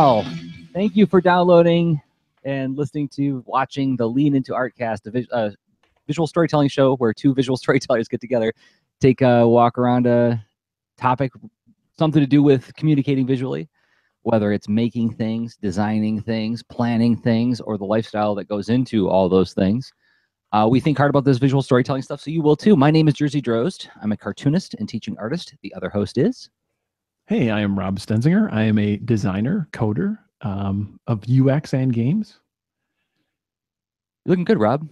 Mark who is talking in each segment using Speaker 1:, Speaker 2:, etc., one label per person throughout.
Speaker 1: Well, thank you for downloading and listening to, watching the Lean Into Artcast, a visual storytelling show where two visual storytellers get together, take a walk around a topic, something to do with communicating visually, whether it's making things, designing things, planning things, or the lifestyle that goes into all those things. We think hard about this visual storytelling stuff, so you will too. My name is Jerzy Drozd. I'm a cartoonist and teaching artist. The other host is...
Speaker 2: Hey, I am Rob Stenzinger. I am a designer, coder of UX and games.
Speaker 1: You're looking good, Rob.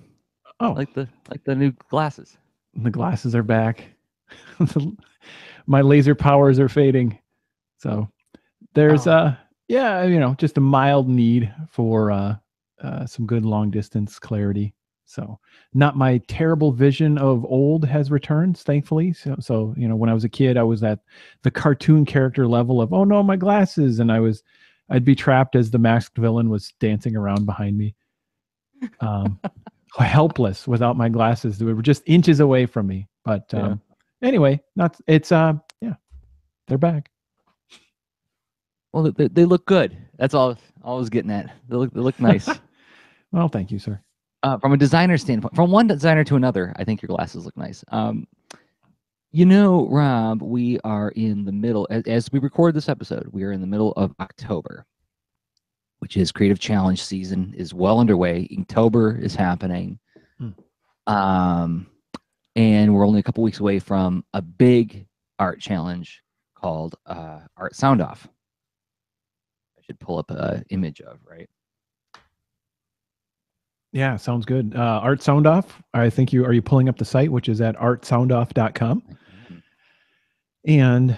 Speaker 2: Oh,
Speaker 1: like the new glasses.
Speaker 2: The glasses are back. My laser powers are fading. So there's just a mild need for some good long distance clarity. So not my terrible vision of old has returned, thankfully. So when I was a kid, I was at the cartoon character level of, oh no, my glasses. And I'd be trapped as the masked villain was dancing around behind me. Helpless without my glasses. They were just inches away from me. But anyway, they're back.
Speaker 1: Well, they look good. That's all I was getting at. They look nice.
Speaker 2: Well, thank you, sir.
Speaker 1: From a designer standpoint, from one designer to another, I think your glasses look nice. Rob, we are in the middle, as we record this episode, we are in the middle of October, which is Creative Challenge season is well underway. Inktober is happening. And we're only a couple weeks away from a big art challenge called Art Soundoff. I should pull up an image of, right?
Speaker 2: Yeah, sounds good. Art Soundoff. I think are you pulling up the site, which is at artsoundoff.com. And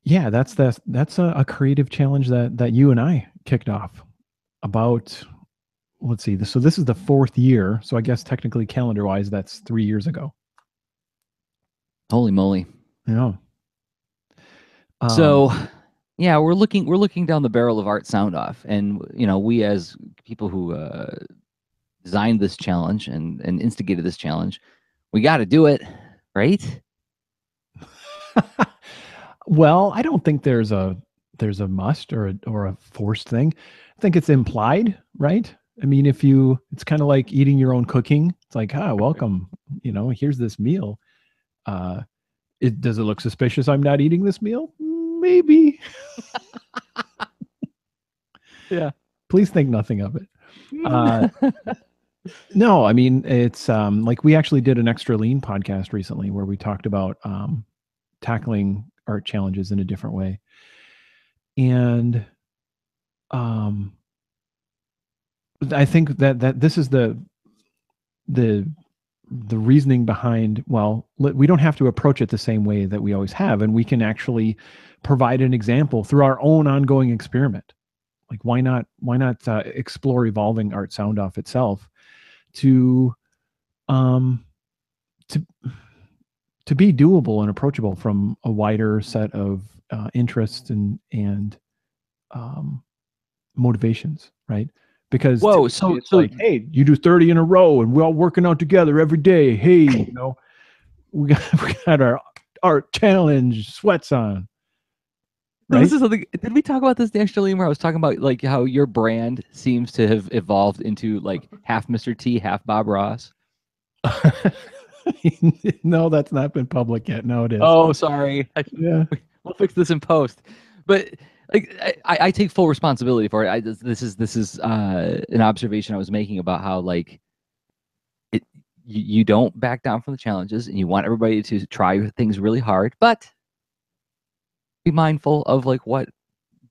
Speaker 2: yeah, that's a creative challenge that you and I kicked off about, let's see, so this is the 4th year. So I guess technically calendar wise, that's 3 years ago.
Speaker 1: Holy moly.
Speaker 2: Yeah.
Speaker 1: So yeah, we're looking down the barrel of Art Soundoff, and we as people who designed this challenge and instigated this challenge, we got to do it, right?
Speaker 2: Well, I don't think there's a must or a forced thing. I think it's implied, right? I mean, it's kind of like eating your own cooking. It's like, welcome, here's this meal. Does it look suspicious I'm not eating this meal? Maybe. Yeah. Please think nothing of it. No, I mean, it's like we actually did an Extra Lean podcast recently where we talked about tackling art challenges in a different way. And I think that this is the reasoning behind, well, we don't have to approach it the same way that we always have, and we can actually provide an example through our own ongoing experiment. Like, why not explore evolving Art Soundoff itself to be doable and approachable from a wider set of interests and motivations, right? Because
Speaker 1: so
Speaker 2: like, hey, you do 30 in a row and we're all working out together every day. Hey, we got our art challenge sweats on.
Speaker 1: Right? This is something. Did we talk about this actually? Where I was talking about like how your brand seems to have evolved into like half Mr. T, half Bob Ross.
Speaker 2: No, that's not been public yet. No, it is.
Speaker 1: Oh, sorry.
Speaker 2: Yeah,
Speaker 1: we'll fix this in post. But like, I take full responsibility for it. This is an observation I was making about how like you don't back down from the challenges, and you want everybody to try things really hard, but be mindful of like what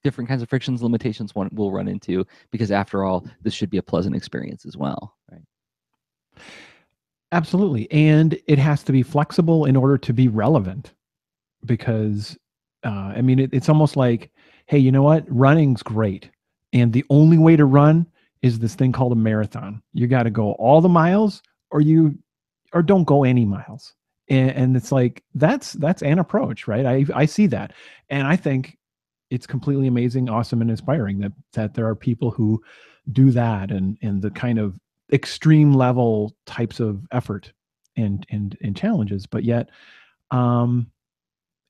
Speaker 1: different kinds of frictions, limitations one will run into, because after all, this should be a pleasant experience as well, right?
Speaker 2: Absolutely. And it has to be flexible in order to be relevant, because I mean, it's almost like, hey, you know what? Running's great. And the only way to run is this thing called a marathon. You got to go all the miles or don't go any miles. And it's like, that's an approach, right? I see that. And I think it's completely amazing, awesome, and inspiring that there are people who do that and the kind of extreme level types of effort and challenges. But yet, and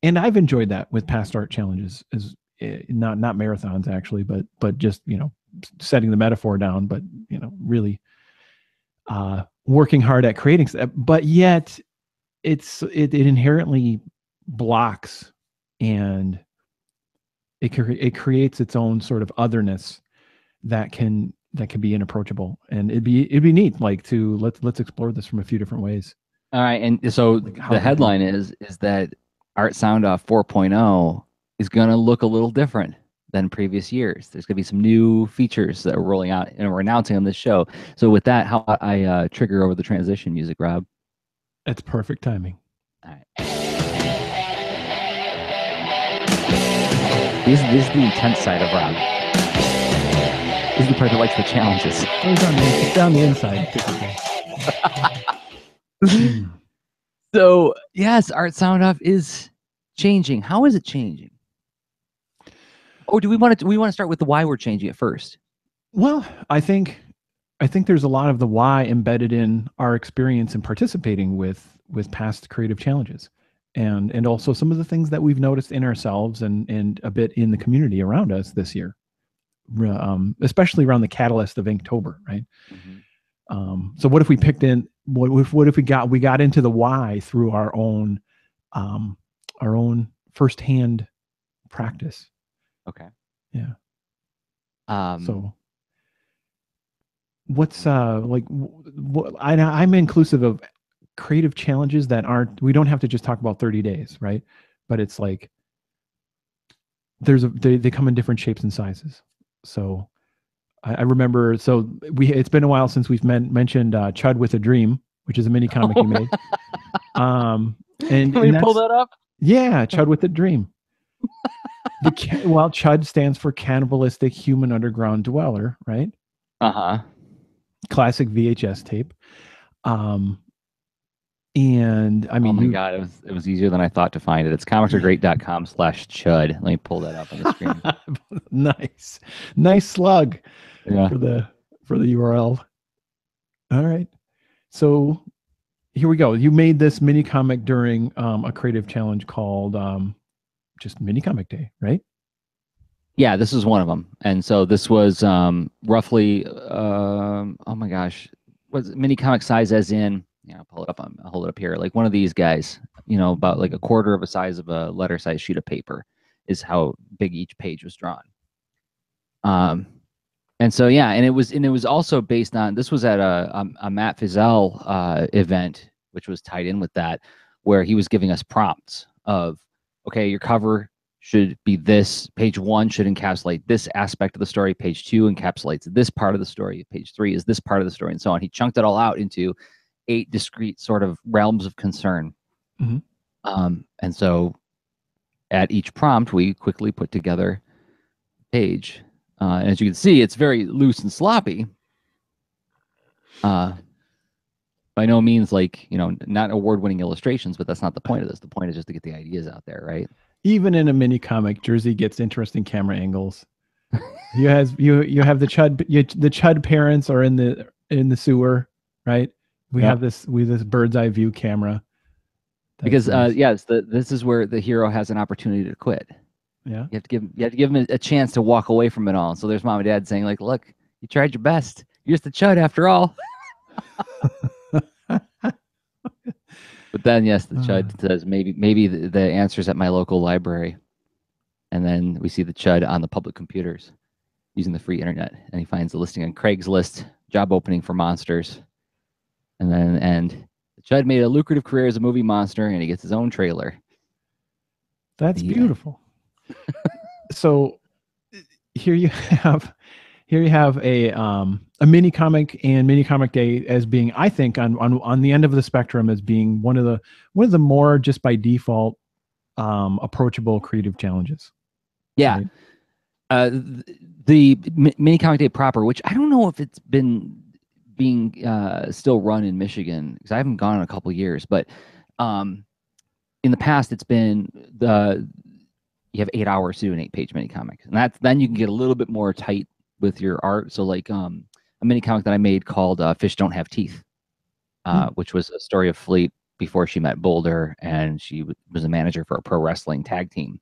Speaker 2: I've enjoyed that with past art challenges not marathons actually, but just, setting the metaphor down, but, really working hard at creating stuff, but yet it inherently blocks, and it creates its own sort of otherness that can be inapproachable. And it'd be neat, like, to let's explore this from a few different ways.
Speaker 1: All right, and so the headline is that Art Soundoff 4.0 is going to look a little different than previous years. There's going to be some new features that are rolling out, and we're announcing on this show. So with that, how about I trigger over the transition music, Rob?
Speaker 2: It's perfect timing.
Speaker 1: All right. This is the intense side of Rob. This is the part that likes the challenges.
Speaker 2: It's down the inside.
Speaker 1: So yes, Art Soundoff is changing. How is it changing? Or do we want to start with the why we're changing it first?
Speaker 2: Well, I think there's a lot of the why embedded in our experience in participating with past creative challenges, and also some of the things that we've noticed in ourselves and a bit in the community around us this year, especially around the catalyst of Inktober, right? Mm-hmm. So what if we picked in? What if we got into the why through our own firsthand practice?
Speaker 1: Okay.
Speaker 2: Yeah. So what's I'm inclusive of creative challenges that we don't have to just talk about 30 days, right? But it's like they come in different shapes and sizes. So I remember, it's been a while since we've mentioned Chud with a Dream, which is a mini comic you made. And
Speaker 1: can we pull that up?
Speaker 2: Yeah, Chud with a Dream. Chud stands for Cannibalistic Human Underground Dweller, right? Classic VHS tape. And I mean,
Speaker 1: oh my God, it was easier than I thought to find it. It's comicsaregreat.com/chud. Let me pull that up on the screen.
Speaker 2: Nice slug.
Speaker 1: Yeah.
Speaker 2: For the URL. All right. So here we go. You made this mini comic during a creative challenge called just Mini Comic Day, right?
Speaker 1: Yeah, this is one of them. And so this was roughly, oh my gosh, was it mini comic size as in, I'll pull it up. I'll hold it up here. Like one of these guys, about like a quarter of a size of a letter size sheet of paper is how big each page was drawn. And so, yeah, and it was also based on, this was at a Matt Fizel event, which was tied in with that, where he was giving us prompts of, okay, your cover should be this. Page 1 should encapsulate this aspect of the story. Page 2 encapsulates this part of the story. Page 3 is this part of the story, and so on. He chunked it all out into 8 discrete sort of realms of concern. Mm-hmm. And so at each prompt, we quickly put together a page. And as you can see, it's very loose and sloppy. By no means like, not award-winning illustrations, but that's not the point of this. The point is just to get the ideas out there, right?
Speaker 2: Even in a mini comic, Jerzy gets interesting camera angles. You have the Chud parents are in the sewer, right? We have this bird's eye view camera.
Speaker 1: Because nice. Yes, this is where the hero has an opportunity to quit.
Speaker 2: Yeah,
Speaker 1: you have to give him a chance to walk away from it all. So there's mom and dad saying, like, look, you tried your best. You're just a Chud after all. But then, yes, the Chud says maybe the answer's at my local library. And then we see the Chud on the public computers using the free internet. And he finds a listing on Craigslist, job opening for monsters. And the Chud made a lucrative career as a movie monster, and he gets his own trailer.
Speaker 2: That's beautiful. So here you have a mini comic and Mini Comic Day as being, I think, on the end of the spectrum, as being one of the more just by default approachable creative challenges.
Speaker 1: Yeah. Right? The Mini Comic Day proper, which I don't know if it's been being still run in Michigan, because I haven't gone in a couple of years, but in the past it's been you have 8 hours to do an 8-page mini comic, and then you can get a little bit more tight with your art. So like a mini comic that I made called Fish Don't Have Teeth, which was a story of Fleet before she met Boulder, and she was a manager for a pro wrestling tag team.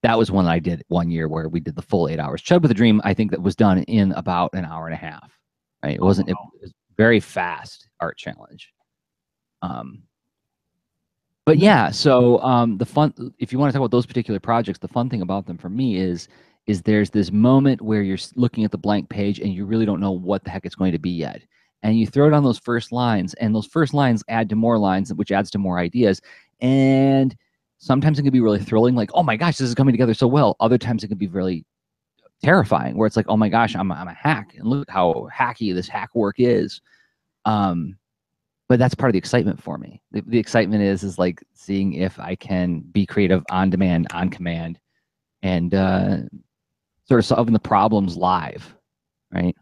Speaker 1: that was one I did one year where we did the full 8 hours. Chud with a Dream, I think that was done in about an hour and a half. Right? It wasn't. It was very fast art challenge. But yeah, so the fun. If you want to talk about those particular projects, the fun thing about them for me is there's this moment where you're looking at the blank page and you really don't know what the heck it's going to be yet, and you throw down those first lines, and those first lines add to more lines, which adds to more ideas, and sometimes it can be really thrilling, like, oh my gosh, this is coming together so well. Other times it can be really terrifying, where it's like, oh my gosh, I'm a hack, and look how hacky this hack work is. But that's part of the excitement for me. The excitement is like seeing if I can be creative on demand, on command, and sort of solving the problems live, right?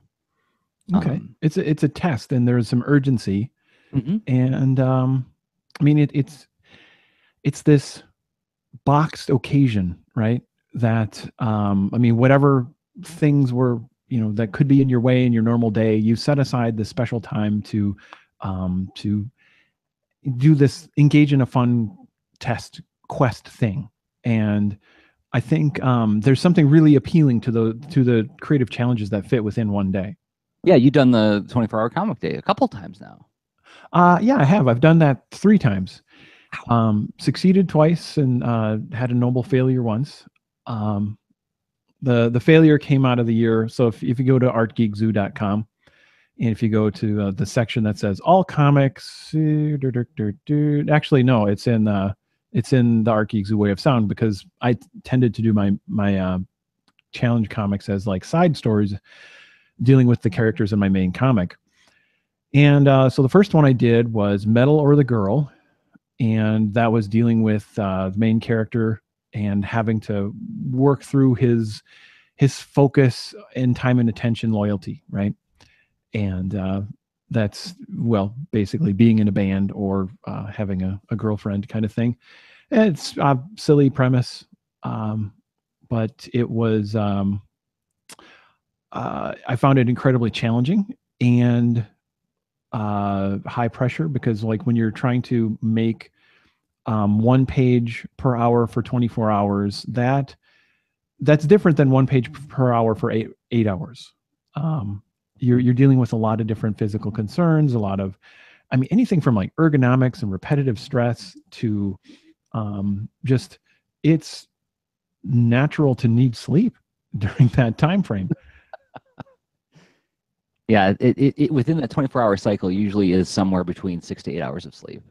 Speaker 2: Okay, it's a test, and there's some urgency, and I mean it's this boxed occasion, right? That I mean, whatever things were, that could be in your way in your normal day, you set aside this special time to do this, engage in a fun test quest thing. And I think there's something really appealing to the creative challenges that fit within one day.
Speaker 1: Yeah, you've done the 24-hour comic day a couple times now.
Speaker 2: Yeah, I have. I've done that 3 times. Succeeded twice and had a noble failure once. The failure came out of the year. So if you go to artgeekzoo.com, and if you go to the section that says all comics, actually no, it's in the Art Geek Zoo Way of Sound, because I tended to do my challenge comics as like side stories dealing with the characters in my main comic. And so the first one I did was Metal or the Girl, and that was dealing with the main character and having to work through his focus and time and attention, loyalty, right? And that's, well, basically being in a band or having a girlfriend kind of thing. And it's a silly premise, but it was, I found it incredibly challenging and high pressure, because like when you're trying to make 1 page per hour for 24 hours, that's different than 1 page per hour for eight hours. You're dealing with a lot of different physical concerns, a lot of, I mean, anything from like ergonomics and repetitive stress to just, it's natural to need sleep during that time frame.
Speaker 1: Yeah, it within that 24-hour cycle usually is somewhere between 6 to 8 hours of sleep.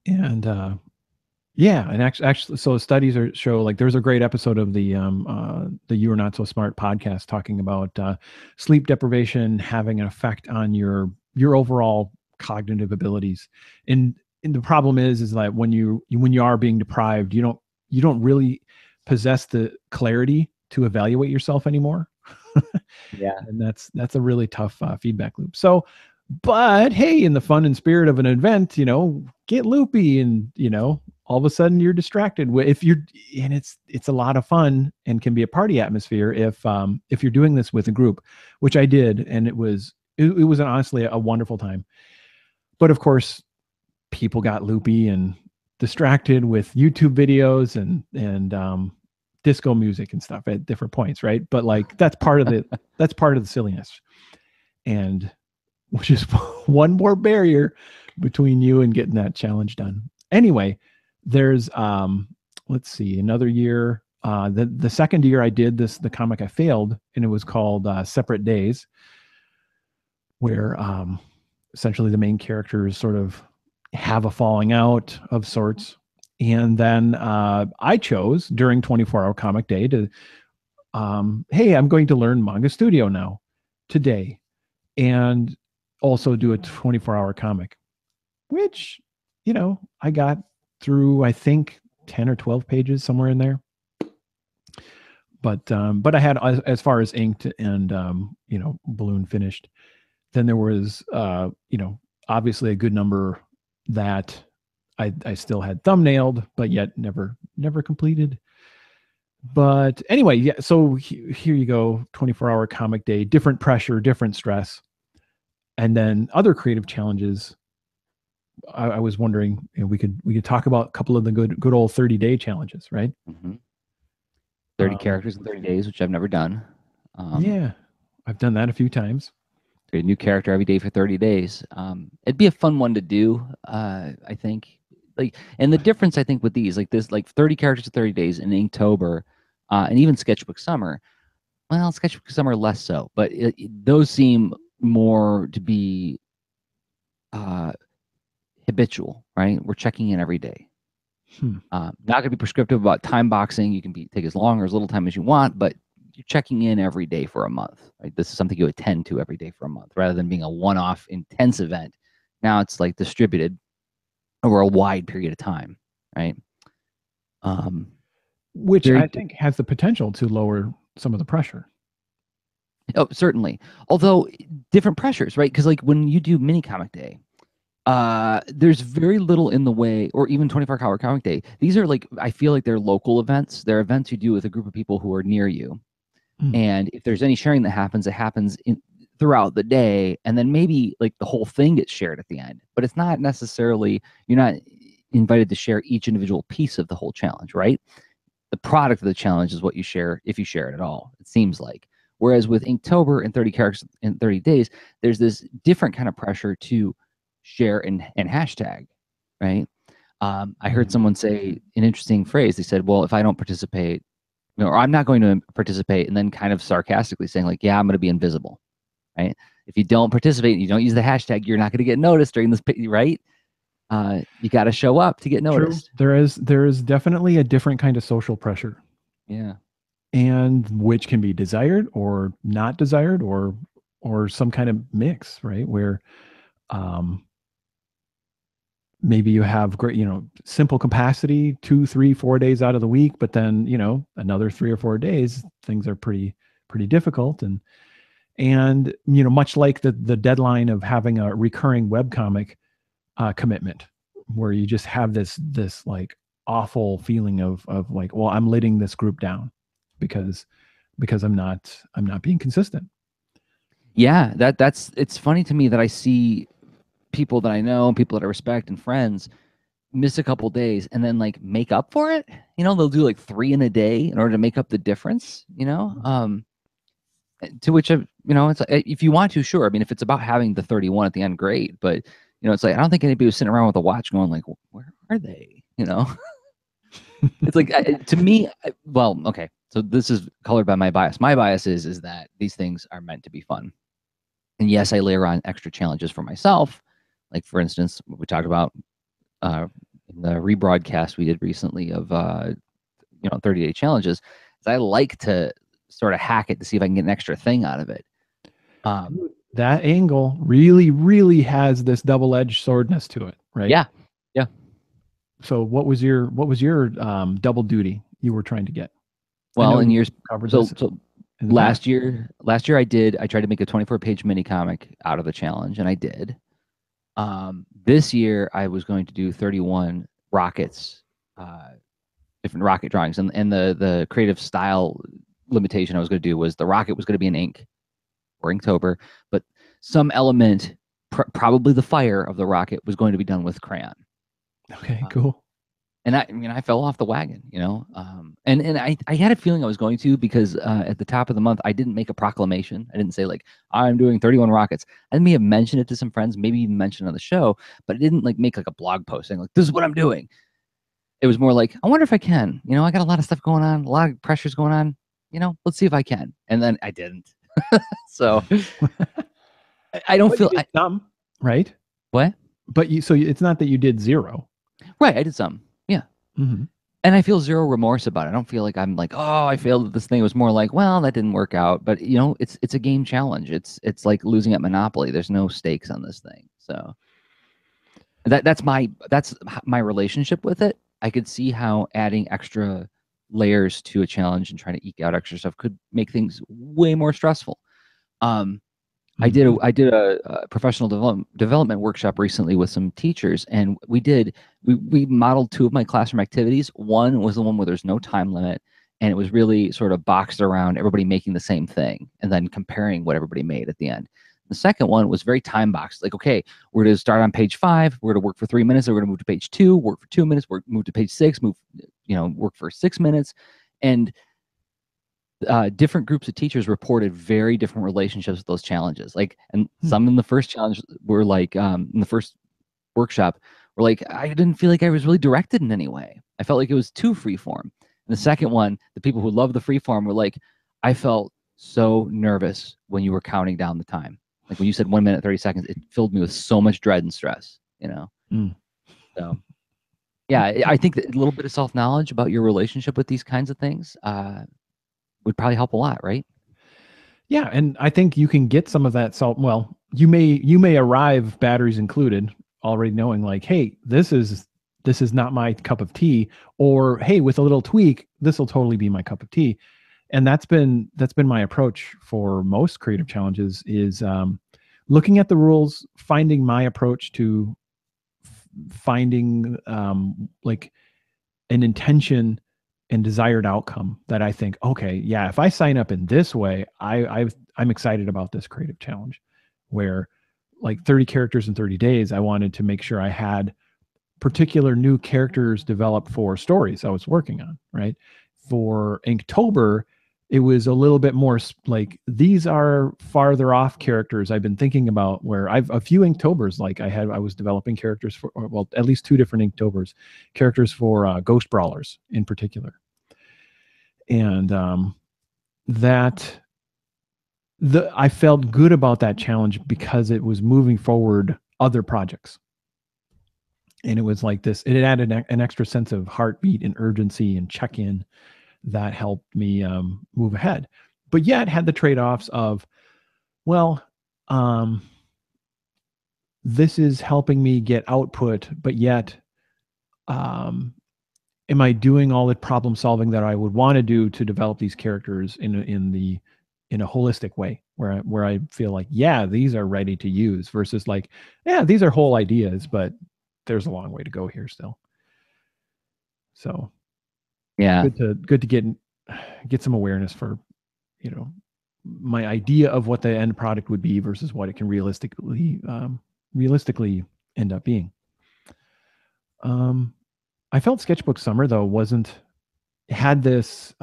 Speaker 2: And yeah, and actually, so studies show, like, there's a great episode of the You Are Not So Smart podcast talking about sleep deprivation having an effect on your overall cognitive abilities. And the problem is that when you are being deprived, you don't really possess the clarity to evaluate yourself anymore.
Speaker 1: Yeah,
Speaker 2: and that's a really tough feedback loop. So, but hey, in the fun and spirit of an event, get loopy, and all of a sudden you're distracted. And it's a lot of fun and can be a party atmosphere if you're doing this with a group, which I did, and it was honestly a wonderful time. But of course, people got loopy and distracted with YouTube videos and disco music and stuff at different points, right? But like that's part of the silliness, and which is one more barrier between you and getting that challenge done. Anyway, there's let's see, another year, the second year I did the comic I failed, and it was called Separate Days, where essentially the main characters sort of have a falling out of sorts. And then I chose during 24-hour comic day to hey, I'm going to learn Manga Studio now today, and also do a 24-hour comic, which I got through, I think 10 or 12 pages, somewhere in there. But I had, as far as inked and balloon finished, then there was obviously a good number that I still had thumbnailed, but yet never completed. But anyway, yeah, so here you go, 24-hour comic day, different pressure, different stress. And then other creative challenges. I was wondering, we could talk about a couple of the good old 30-day challenges, right?
Speaker 1: Mm-hmm. 30 characters in 30 days, which I've never done.
Speaker 2: Yeah, I've done that a few times.
Speaker 1: Create a new character every day for 30 days. It'd be a fun one to do, I think. Like, and the difference I think with these, like this, like 30 characters in 30 days in Inktober, and even Sketchbook Summer. Well, Sketchbook Summer less so, but those seem more to be habitual, right? We're checking in every day. Not going to be prescriptive about time boxing. You can take as long or as little time as you want, but you're checking in every day for a month, right? This is something you attend to every day for a month, rather than being a one-off intense event. Now it's like distributed over a wide period of time, right?
Speaker 2: Which I think has the potential to lower some of the pressure.
Speaker 1: Oh, certainly. Although different pressures, right? Because like when you do mini comic day, there's very little in the way, or even 24-hour comic day. These are like, I feel like they're local events. They're events you do with a group of people who are near you. And if there's any sharing that happens, it happens throughout the day. And then maybe like the whole thing gets shared at the end, but it's not necessarily, you're not invited to share each individual piece of the whole challenge, right? The product of the challenge is what you share, if you share it at all, it seems like. Whereas with Inktober and 30 characters in 30 days, there's this different kind of pressure to share and hashtag, right? I heard someone say an interesting phrase. They said, well, if I don't participate, or I'm not going to participate, and then kind of sarcastically saying like, yeah, I'm going to be invisible, right? If you don't participate and you don't use the hashtag, you're not going to get noticed during this, right? You got to show up to get noticed.
Speaker 2: True. There is definitely a different kind of social pressure.
Speaker 1: Yeah.
Speaker 2: And which can be desired or not desired, or some kind of mix, right? Where maybe you have great, simple capacity 2, 3, 4 days out of the week, but then, another 3 or 4 days, things are pretty difficult. And, much like the deadline of having a recurring webcomic commitment, where you just have this like awful feeling of like, well, I'm letting this group down because I'm not being consistent.
Speaker 1: Yeah, it's funny to me that I see people that I know, people that I respect and friends miss a couple days and then like make up for it. They'll do like 3 in a day in order to make up the difference, to which it's like, if you want to, sure. I mean, if it's about having the 31 at the end, great. But it's like, I don't think anybody was sitting around with a watch going like, where are they? It's like, to me, well, okay. So this is colored by my bias. My bias is that these things are meant to be fun. And yes, I layer on extra challenges for myself. Like, for instance, what we talked about in the rebroadcast we did recently of 30-day challenges, is I like to sort of hack it to see if I can get an extra thing out of it.
Speaker 2: That angle really has this double-edged swordness to it, right?
Speaker 1: Yeah.
Speaker 2: So what was your double duty you were trying to get?
Speaker 1: Well, in years
Speaker 2: covered
Speaker 1: so,
Speaker 2: this
Speaker 1: so last year I tried to make a 24-page mini comic out of the challenge, and I did. This year I was going to do 31 rockets, different rocket drawings, and the creative style limitation I was going to do was the rocket was going to be in ink or Inktober, but some element, probably the fire of the rocket, was going to be done with crayon.
Speaker 2: Okay, cool.
Speaker 1: And I fell off the wagon, and I had a feeling I was going to, because at the top of the month, I didn't make a proclamation. I didn't say like, I'm doing 31 rockets. I may have mentioned it to some friends, maybe even mentioned it on the show, but I didn't like make like a blog post saying like, this is what I'm doing. It was more like, I wonder if I can, I got a lot of stuff going on, a lot of pressures going on, let's see if I can. And then I didn't. So I don't feel
Speaker 2: some, right?
Speaker 1: What?
Speaker 2: But so it's not that you did 0.
Speaker 1: Right. I did some. Yeah.
Speaker 2: Mm-hmm.
Speaker 1: And I feel 0 remorse about it. I don't feel like I'm like, oh, I failed at this thing. It was more like, well, that didn't work out. But it's a game challenge. It's like losing at Monopoly. There's no stakes on this thing. So that's my relationship with it. I could see how adding extra layers to a challenge and trying to eke out extra stuff could make things way more stressful. I did a professional development workshop recently with some teachers, and we modeled 2 of my classroom activities. One was the one where there's no time limit, and it was really sort of boxed around everybody making the same thing and then comparing what everybody made at the end. The second one was very time boxed. Like, okay, we're going to start on page 5. We're going to work for 3 minutes. Then we're going to move to page 2, work for 2 minutes, move to page 6, work for 6 minutes. And different groups of teachers reported very different relationships with those challenges. Like, and some in the first challenge were like, in the first workshop, were like, I didn't feel like I was really directed in any way. I felt like it was too freeform. And the second one, the people who love the freeform were like, I felt so nervous when you were counting down the time. Like when you said 1 minute, 30 seconds, it filled me with so much dread and stress, you know? So yeah, I think that a little bit of self-knowledge about your relationship with these kinds of things would probably help a lot, right?
Speaker 2: Yeah, and I think you can get some of that salt. Well, you may arrive, batteries included, already knowing like, hey, this is not my cup of tea, or hey, with a little tweak, this will totally be my cup of tea. And that's been my approach for most creative challenges, is looking at the rules, finding my approach to finding like an intention and desired outcome that I think, okay, yeah, if I sign up in this way, I'm excited about this creative challenge, where like 30 characters in 30 days, I wanted to make sure I had particular new characters developed for stories I was working on, right? For Inktober, it was a little bit more like, these are farther off characters I've been thinking about, where I've a few Inktobers, like I was developing characters for, well, at least 2 different Inktobers, characters for Ghost Brawlers in particular. And I felt good about that challenge because it was moving forward other projects. And it was like this, it added an extra sense of heartbeat and urgency and check-in that helped me move ahead. But yet had the trade-offs of, well, this is helping me get output, but yet am I doing all the problem solving that I would want to do to develop these characters in a holistic way, where I feel like, yeah, these are ready to use, versus like, yeah, these are whole ideas, but there's a long way to go here still. So
Speaker 1: yeah,
Speaker 2: good to get some awareness for, my idea of what the end product would be versus what it can realistically end up being. I felt Sketchbook Summer though had this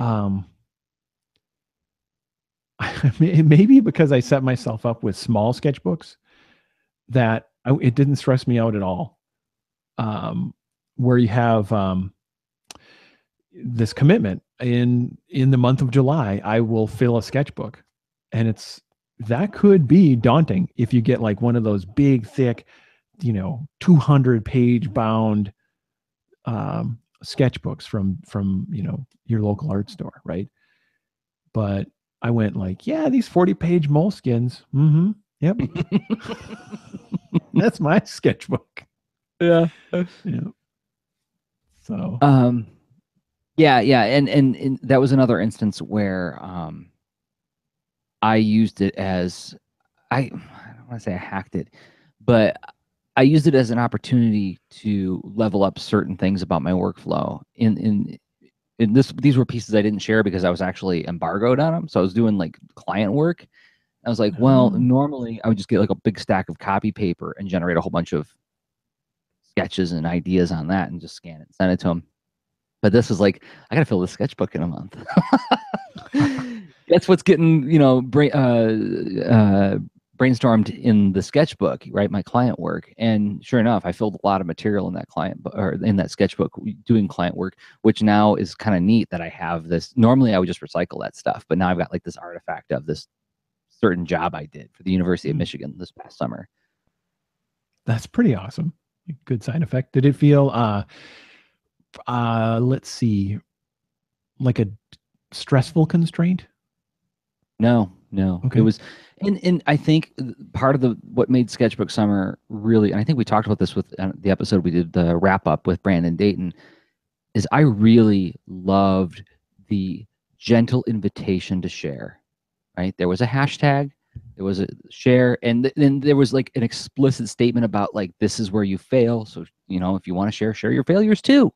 Speaker 2: maybe because I set myself up with small sketchbooks, that it didn't stress me out at all. Where you have this commitment in the month of July, I will fill a sketchbook, and that could be daunting if you get like one of those big, thick, 200-page bound sketchbooks from your local art store, right? But I went like, yeah, these 40-page moleskins. Yep. That's my sketchbook.
Speaker 1: Yeah.
Speaker 2: Yeah. So
Speaker 1: yeah, and that was another instance where I used it as, I don't want to say I hacked it, but I used it as an opportunity to level up certain things about my workflow. These were pieces I didn't share because I was actually embargoed on them. So I was doing like client work. I was like, well, normally I would just get like a big stack of copy paper and generate a whole bunch of sketches and ideas on that and just scan it and send it to them. But this is like, I got to fill this sketchbook in a month. That's what's getting, brainstormed in the sketchbook, right? My client work. And sure enough, I filled a lot of material in that in that sketchbook doing client work, which now is kind of neat that I have this. Normally I would just recycle that stuff, but now I've got like this artifact of this certain job I did for the University of Michigan this past summer.
Speaker 2: That's pretty awesome. Good side effect. Did it feel, let's see, like a stressful constraint?
Speaker 1: No.
Speaker 2: Okay.
Speaker 1: It was, and I think part of what made Sketchbook Summer really, and I think we talked about this with the episode we did, the wrap up with Brandon Dayton, is I really loved the gentle invitation to share, right? There was a hashtag, there was a share, and then there was like an explicit statement about like, this is where you fail. So, if you want to share your failures too.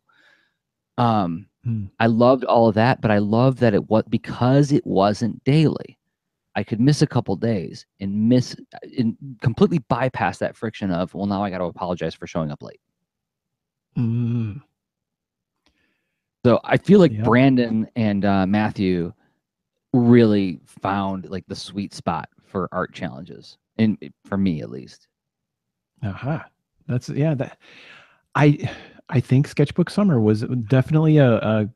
Speaker 1: I loved all of that, but I loved that because it wasn't daily. I could miss a couple days and completely bypass that friction of, well, now I got to apologize for showing up late. So I feel like Brandon and Matthew really found like the sweet spot for art challenges, and for me at least.
Speaker 2: That's that I think Sketchbook Summer was definitely a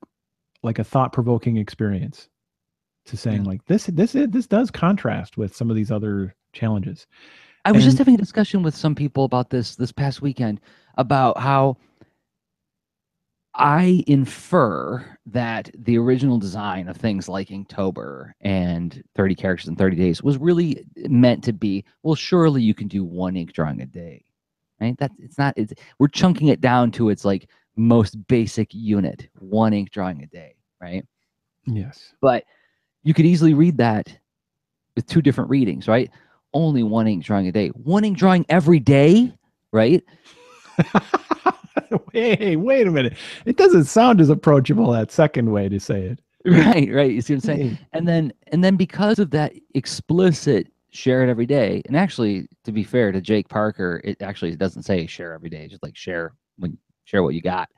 Speaker 2: like a thought-provoking experience to saying like this does contrast with some of these other challenges.
Speaker 1: I was just having a discussion with some people about this past weekend about how I infer that the original design of things like Inktober and 30 characters in 30 days was really meant to be, well, surely you can do one ink drawing a day, right? We're chunking it down to its like most basic unit, one ink drawing a day, right?
Speaker 2: Yes.
Speaker 1: But you could easily read that with two different readings, right? Only one ink drawing a day, one ink drawing every day, right?
Speaker 2: Hey, wait a minute. It doesn't sound as approachable, that second way to say it.
Speaker 1: Right. You see what I'm saying? Hey. And then because of that explicit share it every day, and actually, to be fair to Jake Parker, it actually doesn't say share every day, just like share what you got.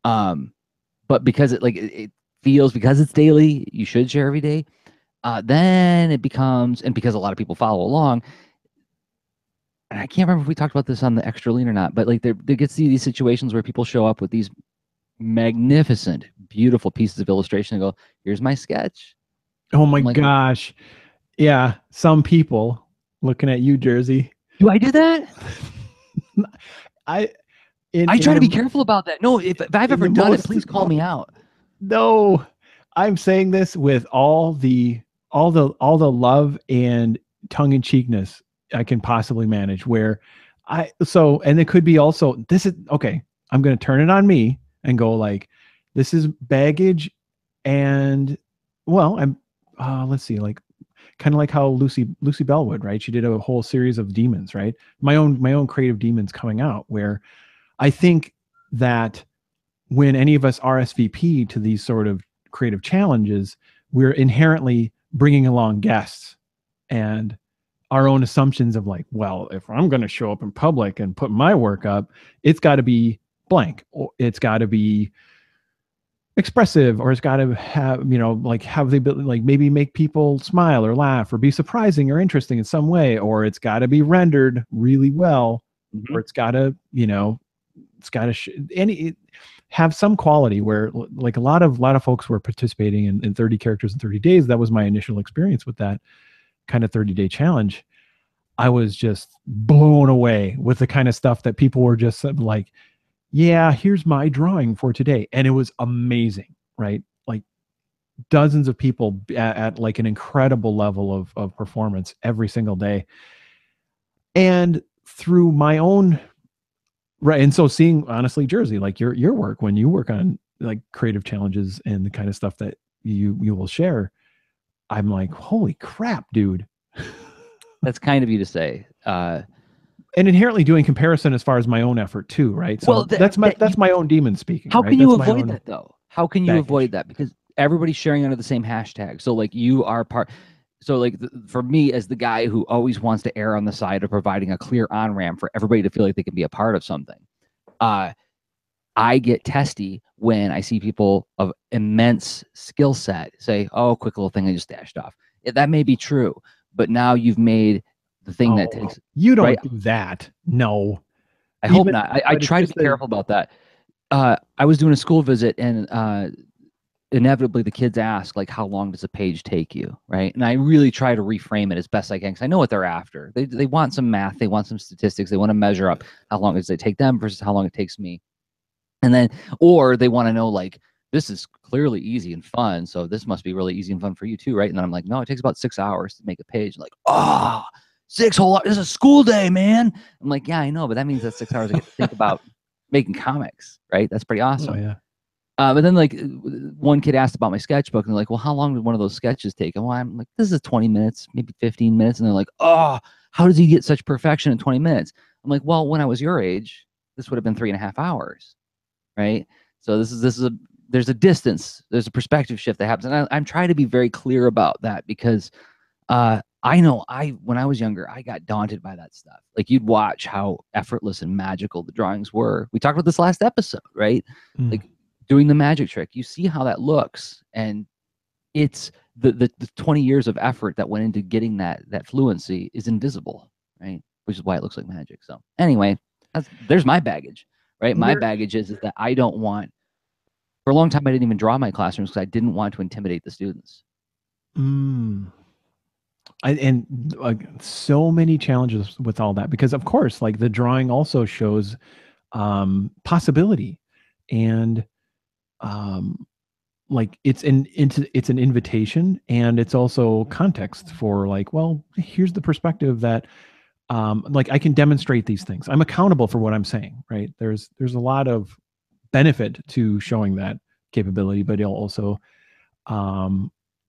Speaker 1: But because it feels, because it's daily, you should share every day. Then it becomes, and because a lot of people follow along, and I can't remember if we talked about this on the Extra Lean or not, but like there gets these situations where people show up with these magnificent, beautiful pieces of illustration and go, here's my sketch.
Speaker 2: Oh my gosh. Yeah. Some people looking at you, Jerzy.
Speaker 1: Do I do that?
Speaker 2: I
Speaker 1: try to be careful about that. No, if I've ever done it, please call me out.
Speaker 2: No, I'm saying this with all the love and tongue-in-cheekness I can possibly manage, where and it could be also, this is okay, I'm going to turn it on me and go like, this is baggage. And well, I'm let's see, like kind of like how Lucy Bell would, right? She did a whole series of demons, right? My own creative demons coming out, where I think that when any of us RSVP to these sort of creative challenges, we're inherently bringing along guests and our own assumptions of like, well, if I'm going to show up in public and put my work up, it's got to be blank, or it's got to be expressive, or it's got to have, like have the ability, like maybe make people smile or laugh or be surprising or interesting in some way, or it's got to be rendered really well, or it's got to, have some quality where like a lot of folks were participating in 30 characters in 30 days. That was my initial experience with that kind of 30-day challenge. I was just blown away with the kind of stuff that people were just like, yeah, here's my drawing for today. And it was amazing, right? Like dozens of people at like an incredible level of performance every single day. And through my own, right. And so seeing, honestly, Jerzy, like your work, when you work on like creative challenges and the kind of stuff that you will share, I'm like, holy crap, dude.
Speaker 1: That's kind of you to say.
Speaker 2: And inherently doing comparison as far as my own effort too, right? So well, that's my own demon speaking.
Speaker 1: How can you avoid that though? How can you avoid that? Because everybody's sharing under the same hashtag. So like you are part. So like for me, as the guy who always wants to err on the side of providing a clear on-ramp for everybody to feel like they can be a part of something, I get testy when I see people of immense skill set say, oh, quick little thing I just dashed off. That may be true, but now you've made the thing that takes...
Speaker 2: You don't do that. No.
Speaker 1: I hope not. I try to be careful about that. I was doing a school visit, and inevitably the kids ask, like, how long does a page take you, right? And I really try to reframe it as best I can, because I know what they're after. They want some math. They want some statistics. They want to measure up how long does it take them versus how long it takes me. And then, or they want to know, like, this is clearly easy and fun, so this must be really easy and fun for you too, right? And then I'm like, no, it takes about 6 hours to make a page. I'm like, oh, 6 whole hours. This is a school day, man. I'm like, yeah, I know, but that means that 6 hours I get to think about making comics, right? That's pretty awesome.
Speaker 2: Oh, yeah.
Speaker 1: But then, like, one kid asked about my sketchbook, and they're like, well, how long did one of those sketches take? And well, I'm like, this is 20 minutes, maybe 15 minutes. And they're like, oh, how does he get such perfection in 20 minutes? I'm like, well, when I was your age, this would have been 3.5 hours, right? So there's a distance, there's a perspective shift that happens. And I'm trying to be very clear about that, because I know when I was younger, I got daunted by that stuff. Like, you'd watch how effortless and magical the drawings were. We talked about this last episode, right? Like, doing the magic trick, you see how that looks, and it's the 20 years of effort that went into getting that fluency is invisible, right? Which is why it looks like magic. So anyway, there's my baggage, right? My baggage is that I don't want. For a long time, I didn't even draw my classrooms because I didn't want to intimidate the students.
Speaker 2: So many challenges with all that, because of course, like the drawing also shows possibility, and like it's an invitation, and it's also context for like, well, here's the perspective that like I can demonstrate these things. I'm accountable for what I'm saying, right? There's a lot of benefit to showing that capability, but it'll also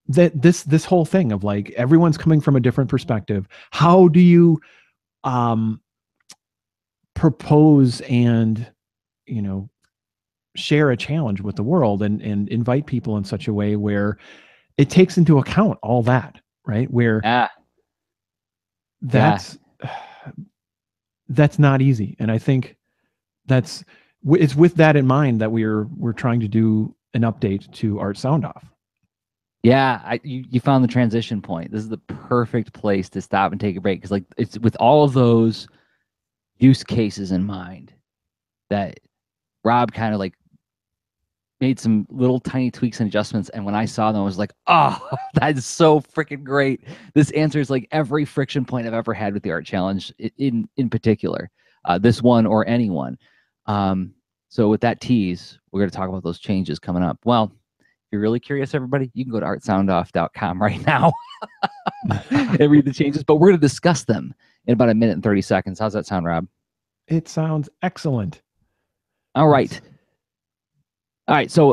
Speaker 2: that this whole thing of like everyone's coming from a different perspective. How do you propose and share a challenge with the world and invite people in such a way where it takes into account all that, right? Where that's not easy. And I think it's with that in mind that we're trying to do an update to Art Soundoff.
Speaker 1: Yeah, you found the transition point. This is the perfect place to stop and take a break, because like it's with all of those use cases in mind that Rob kind of like made some little tiny tweaks and adjustments, and when I saw them, I was like, oh, that is so freaking great. This answers like every friction point I've ever had with the art challenge in particular, this one or any one. So with that tease, we're going to talk about those changes coming up. Well, if you're really curious, everybody, you can go to artsoundoff.com right now and read the changes, but we're going to discuss them in about 1 minute and 30 seconds. How's that sound, Rob?
Speaker 2: It sounds excellent.
Speaker 1: All right. All right, so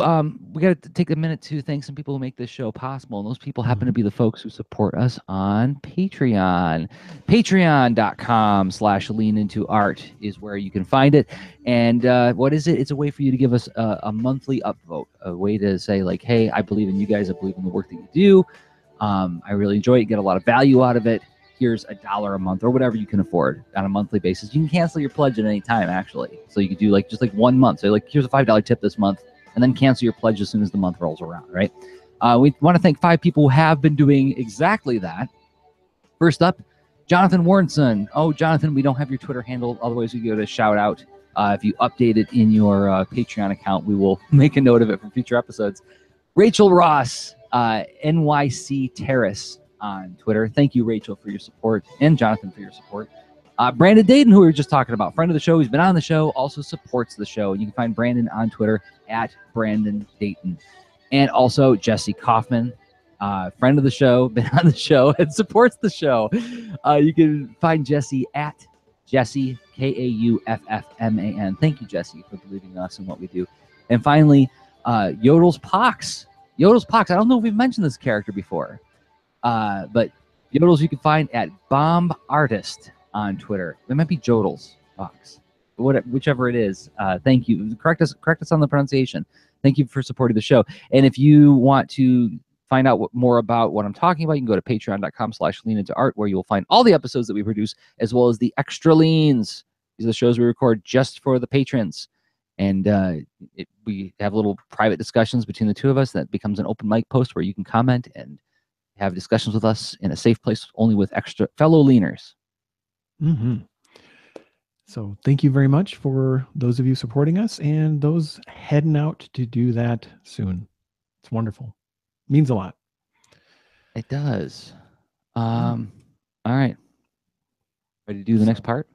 Speaker 1: we got to take a minute to thank some people who make this show possible, and those people happen to be the folks who support us on Patreon. Patreon.com/leanintoart is where you can find it. And what is it? It's a way for you to give us a monthly upvote, a way to say like, hey, I believe in you guys. I believe in the work that you do. I really enjoy it. Get a lot of value out of it. Here's $1 a month or whatever you can afford on a monthly basis. You can cancel your pledge at any time, actually. So you could do like just like 1 month. So like, here's a $5 tip this month, and then cancel your pledge as soon as the month rolls around, right? We want to thank 5 people who have been doing exactly that. First up, Jonathan Warrenson. Oh, Jonathan, we don't have your Twitter handle. Otherwise, we go to shout out. If you update it in your Patreon account, we will make a note of it for future episodes. Rachel Ross, NYC Terrace on Twitter. Thank you, Rachel, for your support, and Jonathan for your support. Brandon Dayton, who we were just talking about, friend of the show, he's been on the show, also supports the show. You can find Brandon on Twitter at Brandon Dayton. And also Jesse Kaufman, friend of the show, been on the show, and supports the show. You can find Jesse at Jesse, Kauffman. Thank you, Jesse, for believing in us and what we do. And finally, Yodel's Pox. Yodel's Pox, I don't know if we've mentioned this character before, but Yodels you can find at Bomb Artist on Twitter. It might be Jodel's Box, whichever it is. Thank you. Correct us on the pronunciation. Thank you for supporting the show. And if you want to find out more about what I'm talking about, you can go to patreon.com/leanintoart, where you will find all the episodes that we produce, as well as the extra leans. These are the shows we record just for the patrons. And we have little private discussions between the two of us that becomes an open mic post where you can comment and have discussions with us in a safe place, only with extra fellow leaners.
Speaker 2: So thank you very much for those of you supporting us and those heading out to do that soon. It's wonderful. Means a lot.
Speaker 1: It does. All right. Ready to do the next part?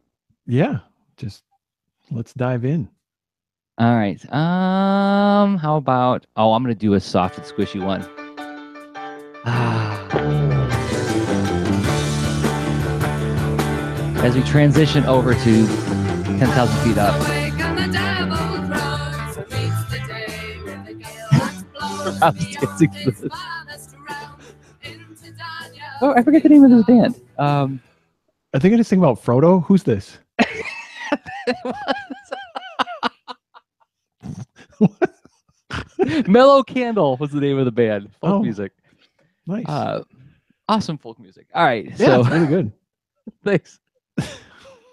Speaker 2: Yeah. Just let's dive in.
Speaker 1: All right. How about, I'm going to do a soft and squishy one. As we transition over to 10,000 feet up. Oh, I forget the name of this band.
Speaker 2: I think I just think about Frodo. Who's this?
Speaker 1: Mellow Candle was the name of the band. Folk music.
Speaker 2: Nice.
Speaker 1: Awesome folk music. All right.
Speaker 2: Yeah,
Speaker 1: so
Speaker 2: it's really good.
Speaker 1: Thanks.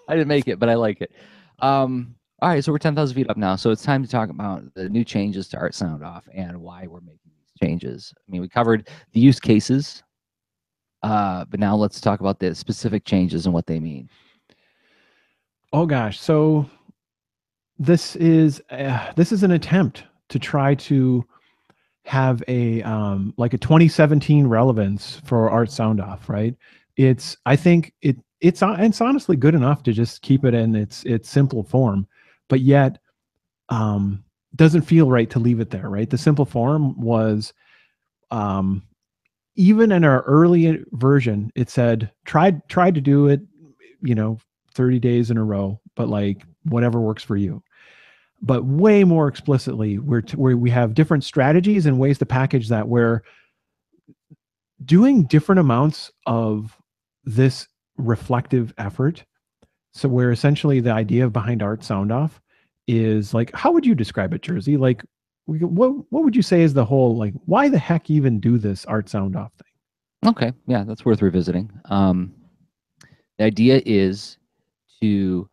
Speaker 1: I didn't make it, but I like it. All right, so we're 10,000 feet up now. So it's time to talk about the new changes to Art Soundoff and why we're making these changes. I mean, we covered the use cases, but now let's talk about the specific changes and what they mean.
Speaker 2: Oh gosh, so this is an attempt to try to have a like a 2017 relevance for Art Soundoff, right? I think it's honestly good enough to just keep it in its simple form, but yet doesn't feel right to leave it there, right? The simple form was even in our early version, it said try to do it, 30 days in a row, but like whatever works for you. But way more explicitly, where we have different strategies and ways to package that, where doing different amounts of this reflective effort. So where essentially the idea behind Art Soundoff is like, how would you describe it, Jerzy? Like, what would you say is the whole, like, why the heck even do this Art Soundoff thing?
Speaker 1: Okay, yeah, that's worth revisiting. The idea is to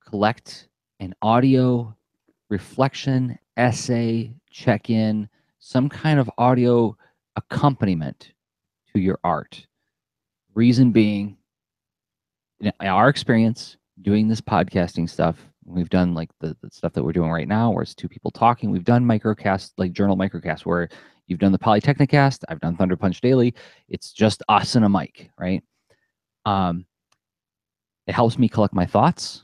Speaker 1: collect an audio reflection, essay, check-in, some kind of audio accompaniment to your art. Reason being, in our experience doing this podcasting stuff, we've done like the stuff that we're doing right now, where it's two people talking. We've done microcasts, like journal microcasts, where you've done the Polytechnicast. I've done Thunder Punch Daily. It's just us and a mic, right? It helps me collect my thoughts.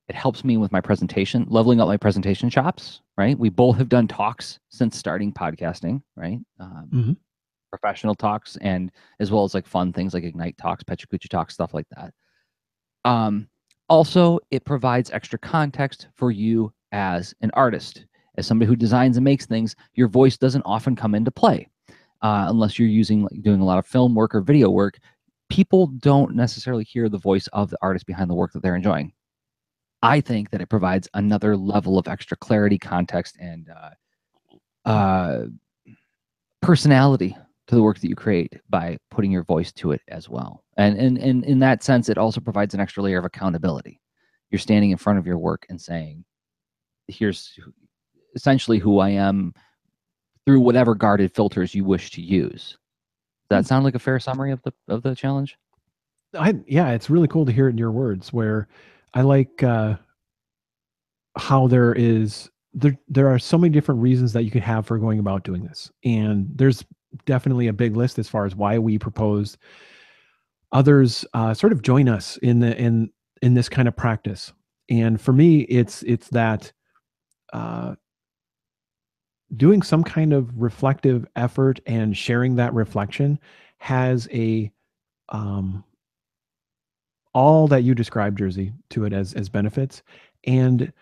Speaker 1: It helps me with my presentation, leveling up my presentation chops, right? We both have done talks since starting podcasting, right? Professional talks, and as well as like fun things like Ignite talks, Pechakuchi talks, stuff like that. Also, it provides extra context for you as an artist. As somebody who designs and makes things, your voice doesn't often come into play unless you're doing a lot of film work or video work. People don't necessarily hear the voice of the artist behind the work that they're enjoying. I think that it provides another level of extra clarity, context, and personality to the work that you create by putting your voice to it as well. And in that sense, it also provides an extra layer of accountability. You're standing in front of your work and saying, here's essentially who I am through whatever guarded filters you wish to use. Does that sound like a fair summary of the challenge?
Speaker 2: Yeah, it's really cool to hear it in your words, where I like how there are so many different reasons that you could have for going about doing this. And there's definitely a big list as far as why we proposed others sort of join us in this kind of practice. And for me, it's that doing some kind of reflective effort and sharing that reflection has all that you described, Jerzy, to it as benefits. And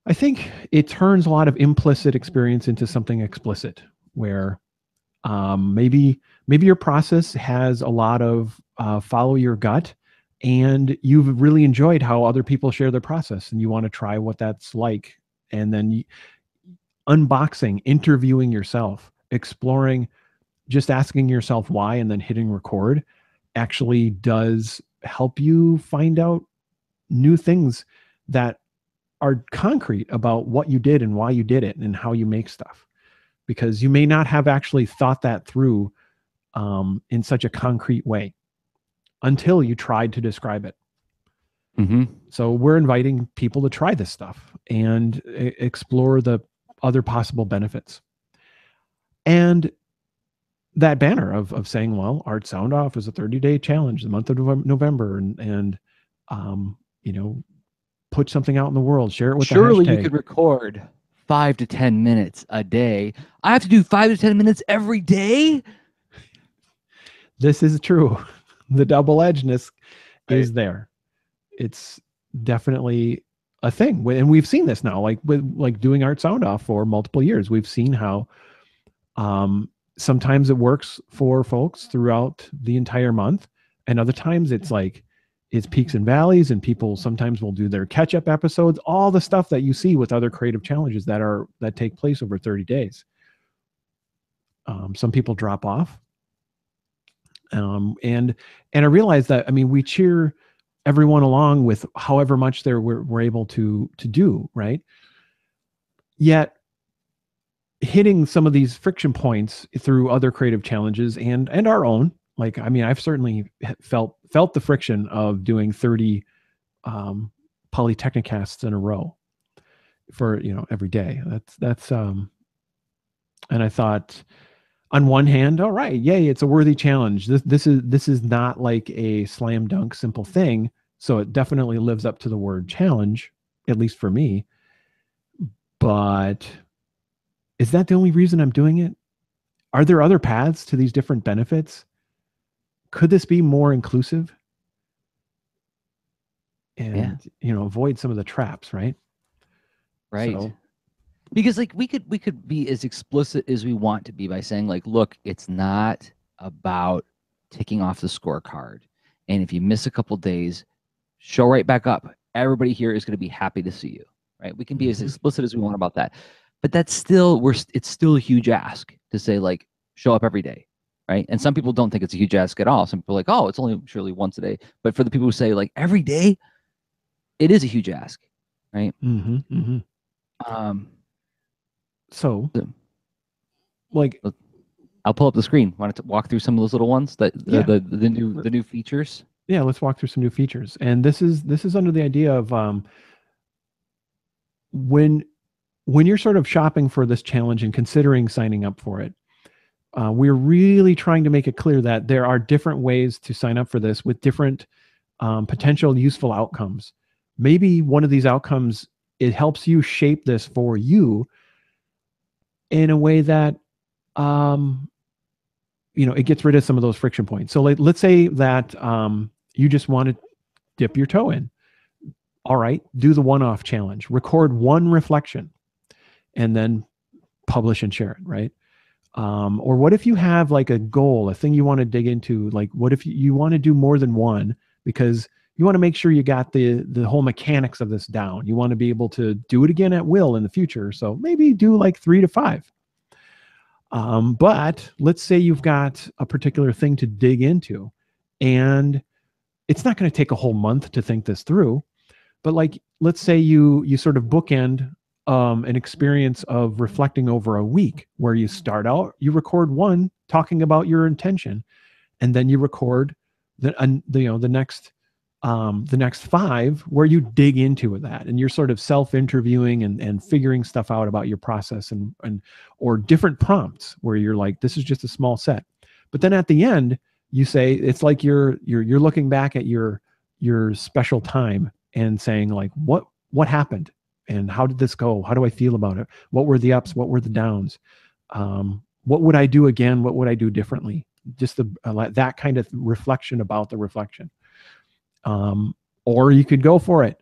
Speaker 2: I think it turns a lot of implicit experience into something explicit, where maybe your process has a lot of follow your gut, and you've really enjoyed how other people share their process, and you want to try what that's like. And then unboxing, interviewing yourself, exploring, just asking yourself why, and then hitting record actually does help you find out new things that are concrete about what you did and why you did it and how you make stuff, because you may not have actually thought that through in such a concrete way until you tried to describe it. So we're inviting people to try this stuff and explore the other possible benefits. And that banner of saying, well, Art Soundoff is a 30-day challenge, the month of November, and put something out in the world, share it with the hashtag.
Speaker 1: Surely you could record 5 to 10 minutes a day. I have to do 5 to 10 minutes every day?
Speaker 2: This is true. The double-edgedness is there. It's definitely a thing. And we've seen this now, with doing Art Soundoff for multiple years. We've seen how sometimes it works for folks throughout the entire month, and other times it's peaks and valleys, and people sometimes will do their catch-up episodes, all the stuff that you see with other creative challenges that take place over 30 days. Some people drop off. And I realize that, we cheer everyone along with however much we're able to do, right? Yet hitting some of these friction points through other creative challenges and our own. Like, I mean, I've certainly felt the friction of doing 30 Polytechnicasts in a row for, you know, every day. That's and I thought, on one hand, all right, yay, it's a worthy challenge. This is not like a slam dunk simple thing. So it definitely lives up to the word challenge, at least for me. But is that the only reason I'm doing it? Are there other paths to these different benefits? Could this be more inclusive? And, you know, avoid some of the traps, right?
Speaker 1: Right.
Speaker 2: So,
Speaker 1: because like we could be as explicit as we want to be by saying like, look, it's not about ticking off the scorecard. And if you miss a couple days, show right back up. Everybody here is going to be happy to see you, right? We can be as explicit as we want about that. But that's still, it's still a huge ask to say like, show up every day, right? And some people don't think it's a huge ask at all. Some people are like, oh, it's only surely once a day. But for the people who say like every day, it is a huge ask, right?
Speaker 2: So, like,
Speaker 1: I'll pull up the screen. Want to walk through some of those little ones that the new features?
Speaker 2: Yeah, let's walk through some new features. And this is under the idea of when you're sort of shopping for this challenge and considering signing up for it, we're really trying to make it clear that there are different ways to sign up for this with different potential useful outcomes. Maybe one of these outcomes, it helps you shape this for you in a way that, you know, it gets rid of some of those friction points. So let's say that you just want to dip your toe in. All right, do the one-off challenge, record one reflection, and then publish and share it, right? Or what if you have like a goal, a thing you want to dig into? Like, what if you want to do more than one because you want to make sure you got the whole mechanics of this down. You want to be able to do it again at will in the future. So maybe do like 3 to 5. But let's say you've got a particular thing to dig into, and it's not going to take a whole month to think this through. But like, let's say you sort of bookend an experience of reflecting over a week, where you start out, you record one talking about your intention, and then you record the next 5 where you dig into that, and you're sort of self-interviewing and figuring stuff out about your process and or different prompts where you're like, this is just a small set. But then at the end, you say, it's like you're looking back at your special time and saying like, what happened and how did this go? How do I feel about it? What were the ups? What were the downs? What would I do again? What would I do differently? Just that kind of reflection about the reflection. Or you could go for it.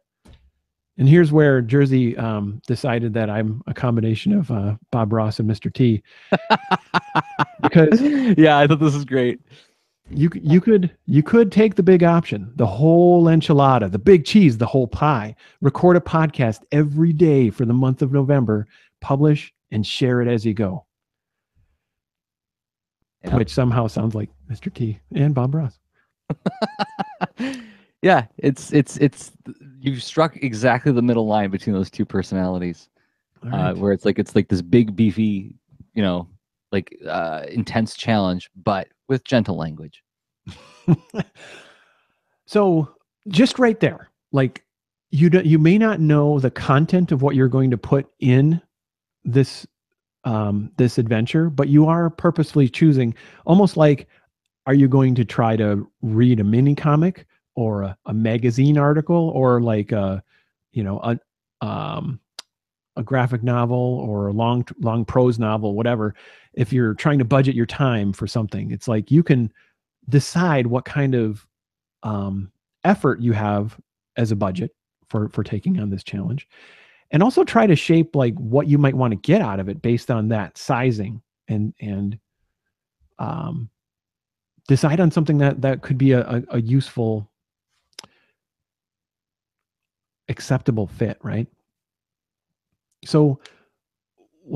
Speaker 2: And here's where Jerzy decided that I'm a combination of Bob Ross and Mr. T. Because
Speaker 1: yeah, I thought this is great.
Speaker 2: You could take the big option, the whole enchilada, the big cheese, the whole pie, record a podcast every day for the month of November, publish and share it as you go. Yep. Which somehow sounds like Mr. T and Bob Ross.
Speaker 1: Yeah, it's you've struck exactly the middle line between those two personalities, right. Where it's like this big beefy, you know, like intense challenge, but with gentle language.
Speaker 2: So just right there, like you may not know the content of what you're going to put in this this adventure, but you are purposefully choosing, almost like, are you going to try to read a mini comic or a magazine article, or like a graphic novel or a long prose novel, whatever. If you're trying to budget your time for something, it's like you can decide what kind of effort you have as a budget for taking on this challenge, and also try to shape like what you might want to get out of it based on that sizing, and decide on something that could be a useful, acceptable fit, right? So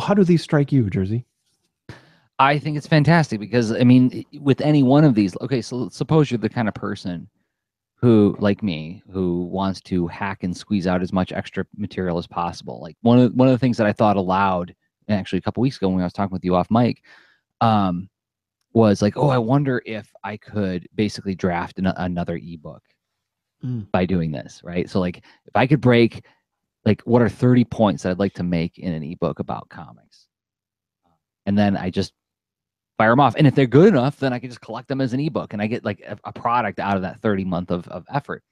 Speaker 2: how do these strike you, Jerzy?
Speaker 1: I think it's fantastic because, I mean, with any one of these, okay, so suppose you're the kind of person who, like me, who wants to hack and squeeze out as much extra material as possible. Like one of the things that I thought aloud actually a couple weeks ago when I was talking with you off mic, was like, oh, I wonder if I could basically draft another ebook by doing this, right? So like if I could break, like, what are 30 points that I'd like to make in an ebook about comics? And then I just fire them off. And if they're good enough, then I can just collect them as an ebook and I get like a product out of that 30-month of effort.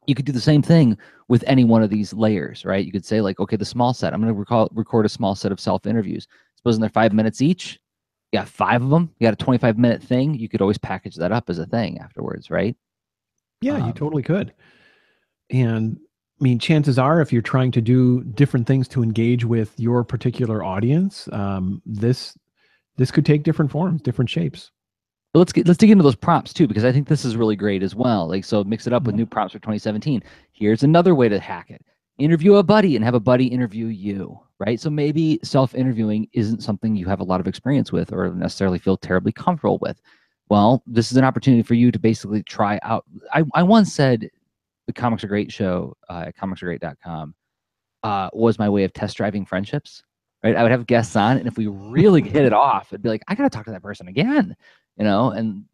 Speaker 1: You could do the same thing with any one of these layers, right? You could say like, okay, the small set, I'm going to record a small set of self-interviews. Supposing they're 5 minutes each, you got 5 of them, you got a 25-minute thing. You could always package that up as a thing afterwards, right?
Speaker 2: Yeah, you totally could. And I mean, chances are, if you're trying to do different things to engage with your particular audience, this could take different forms, different shapes.
Speaker 1: Let's dig into those prompts too, because I think this is really great as well. Like, so mix it up with new prompts for 2017. Here's another way to hack it. Interview a buddy and have a buddy interview you, right? So maybe self-interviewing isn't something you have a lot of experience with or necessarily feel terribly comfortable with. Well, this is an opportunity for you to basically try out. I once said the Comics Are Great show at comicsaregreat.com was my way of test driving friendships, right? I would have guests on, and if we really hit it off, it'd be like, I got to talk to that person again, you know, and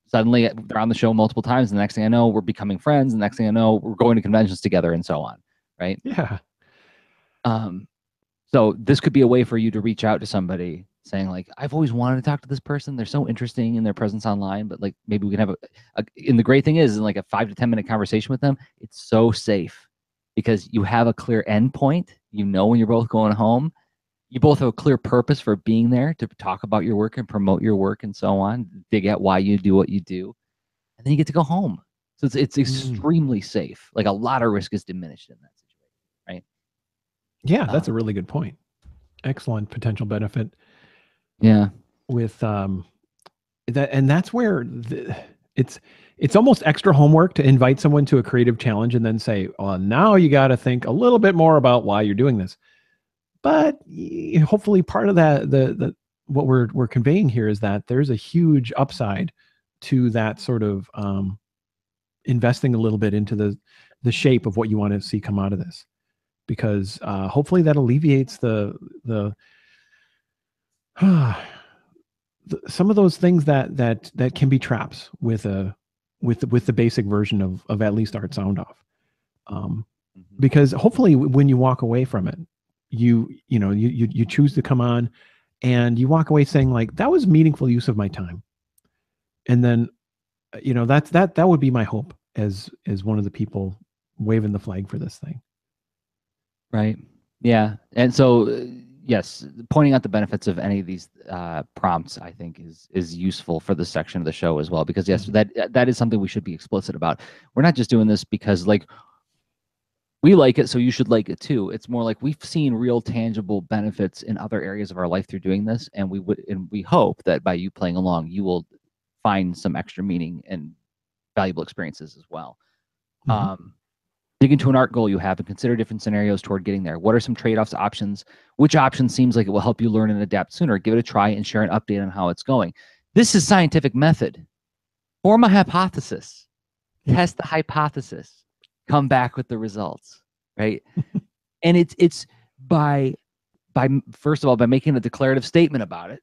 Speaker 1: suddenly they're on the show multiple times. And the next thing I know, we're becoming friends. And the next thing I know, we're going to conventions together and so on, right?
Speaker 2: Yeah.
Speaker 1: So this could be a way for you to reach out to somebody saying like, I've always wanted to talk to this person. They're so interesting in their presence online, but like maybe we can have and the great thing is in like a 5 to 10 minute conversation with them, it's so safe because you have a clear end point. You know, when you're both going home, you both have a clear purpose for being there to talk about your work and promote your work and so on, dig out why you do what you do. And then you get to go home. So it's extremely safe. Like a lot of risk is diminished in that situation, right?
Speaker 2: Yeah, that's a really good point. Excellent potential benefit.
Speaker 1: Yeah.
Speaker 2: With that, and that's where it's almost extra homework to invite someone to a creative challenge and then say, well, now you got to think a little bit more about why you're doing this. But hopefully part of that, the what we're conveying here is that there's a huge upside to that sort of investing a little bit into the shape of what you want to see come out of this, because hopefully that alleviates some of those things that can be traps with the basic version of at least Art Soundoff. Because hopefully when you walk away from it, you choose to come on and you walk away saying like, that was meaningful use of my time. And then, that would be my hope as one of the people waving the flag for this thing.
Speaker 1: Right. Yeah. And so, yes, pointing out the benefits of any of these prompts, I think is useful for this section of the show as well, because yes, that is something we should be explicit about. We're not just doing this because like, we like it, so you should like it too. It's more like we've seen real tangible benefits in other areas of our life through doing this, and we hope that by you playing along, you will find some extra meaning and valuable experiences as well. Dig into an art goal you have and consider different scenarios toward getting there. What are some trade-offs, options? Which option seems like it will help you learn and adapt sooner? Give it a try and share an update on how it's going. This is scientific method. Form a hypothesis. Test the hypothesis. Come back with the results, right? And it's by first of all, by making a declarative statement about it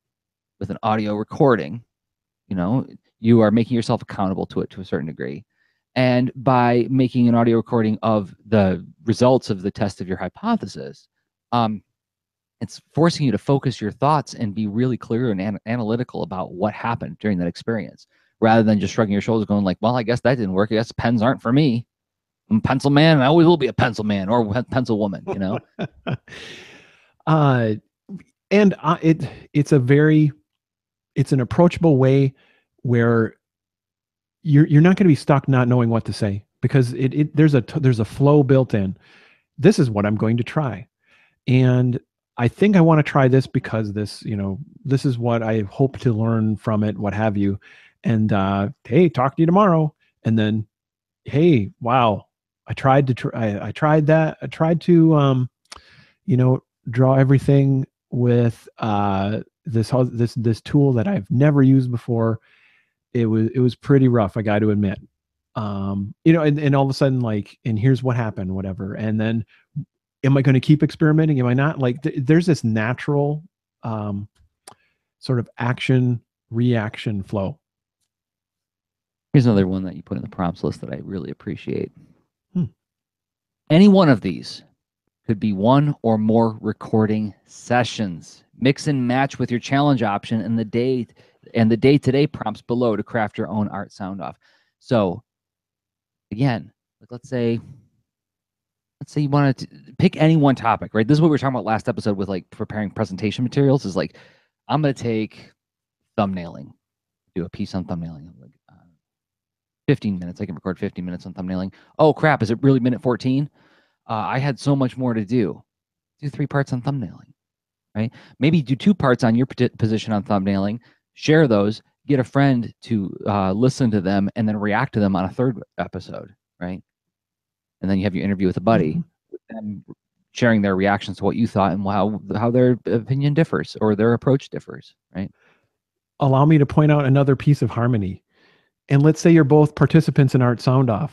Speaker 1: with an audio recording, you are making yourself accountable to it to a certain degree. And by making an audio recording of the results of the test of your hypothesis, it's forcing you to focus your thoughts and be really clear and analytical about what happened during that experience, rather than just shrugging your shoulders going like, well, I guess that didn't work. I guess pens aren't for me. I'm a pencil man, and I always will be a pencil man or a pencil woman,
Speaker 2: It's an approachable way where you're not going to be stuck not knowing what to say, because there's a flow built in. This is what I'm going to try, and I think I want to try this because this is what I hope to learn from it, what have you. And hey, talk to you tomorrow. And then, hey, wow. I tried that. I tried to, draw everything with this tool that I've never used before. It was pretty rough, I got to admit. And all of a sudden, like, and here's what happened, whatever. And then am I going to keep experimenting? Am I not? Like there's this natural sort of action reaction flow.
Speaker 1: Here's another one that you put in the prompts list that I really appreciate.
Speaker 2: Hmm.
Speaker 1: Any one of these could be one or more recording sessions. Mix and match with your challenge option and the day-to-day prompts below to craft your own art sound off. So again, like let's say you wanted to pick any one topic, right? This is what we were talking about last episode with like preparing presentation materials. Is like, I'm going to take thumbnailing, do a piece on thumbnailing. Like 15 minutes. I can record 15 minutes on thumbnailing. Oh crap! Is it really minute 14? I had so much more to do. Do 3 parts on thumbnailing, right? Maybe do 2 parts on your position on thumbnailing. Share those. Get a friend to listen to them, and then react to them on a 3rd episode, right? And then you have your interview with a buddy, with them sharing their reactions to what you thought and how their opinion differs or their approach differs, right?
Speaker 2: Allow me to point out another piece of harmony. And let's say you're both participants in Art Soundoff.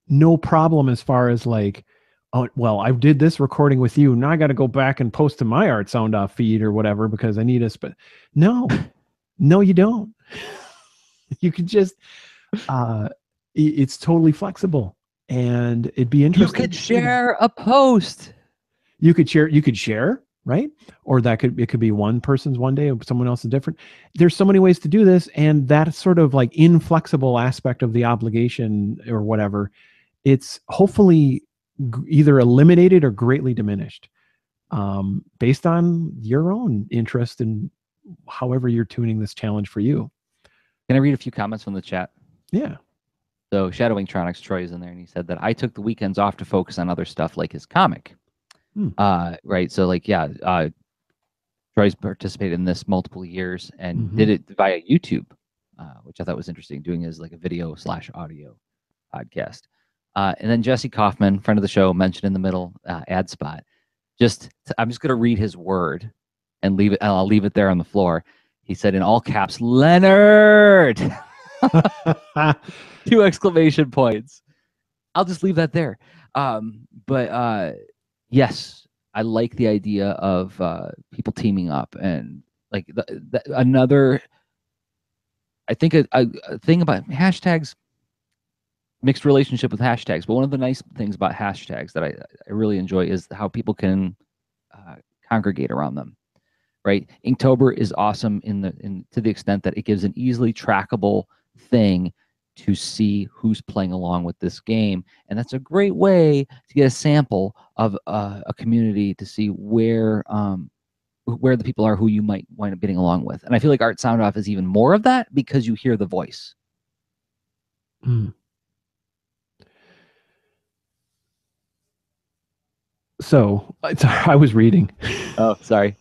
Speaker 2: No problem as far as like, oh, well, I did this recording with you. Now I got to go back and post to my Art Soundoff feed or whatever because I need a No, no, you don't. You could just, it's totally flexible and it'd be interesting.
Speaker 1: You could share a post.
Speaker 2: You could share, right? Or it could be one person's one day, someone else's different. There's so many ways to do this, and that sort of like inflexible aspect of the obligation or whatever, it's hopefully either eliminated or greatly diminished, based on your own interest and however you're tuning this challenge for you.
Speaker 1: Can I read a few comments from the chat?
Speaker 2: Yeah.
Speaker 1: So Shadowing Tronics, Troy is in there, and he said that I took the weekends off to focus on other stuff like his comic. Right. So like, yeah, Troy's participated in this multiple years and did it via YouTube, which I thought was interesting, doing as like a video/audio podcast. And then Jesse Kaufman, friend of the show, mentioned in the middle ad spot. I'm just going to read his word and leave it. And I'll leave it there on the floor. He said in all caps, Leonard. 2 exclamation points. I'll just leave that there. Yes, I like the idea of people teaming up, and like another. I think a thing about hashtags, mixed relationship with hashtags. But one of the nice things about hashtags that I really enjoy is how people can congregate around them. Right, Inktober is awesome to the extent that it gives an easily trackable thing to see who's playing along with this game, and that's a great way to get a sample of a community to see where the people are who you might wind up getting along with. And I feel like Art Soundoff is even more of that because you hear the voice.
Speaker 2: So I was reading.
Speaker 1: Oh, sorry.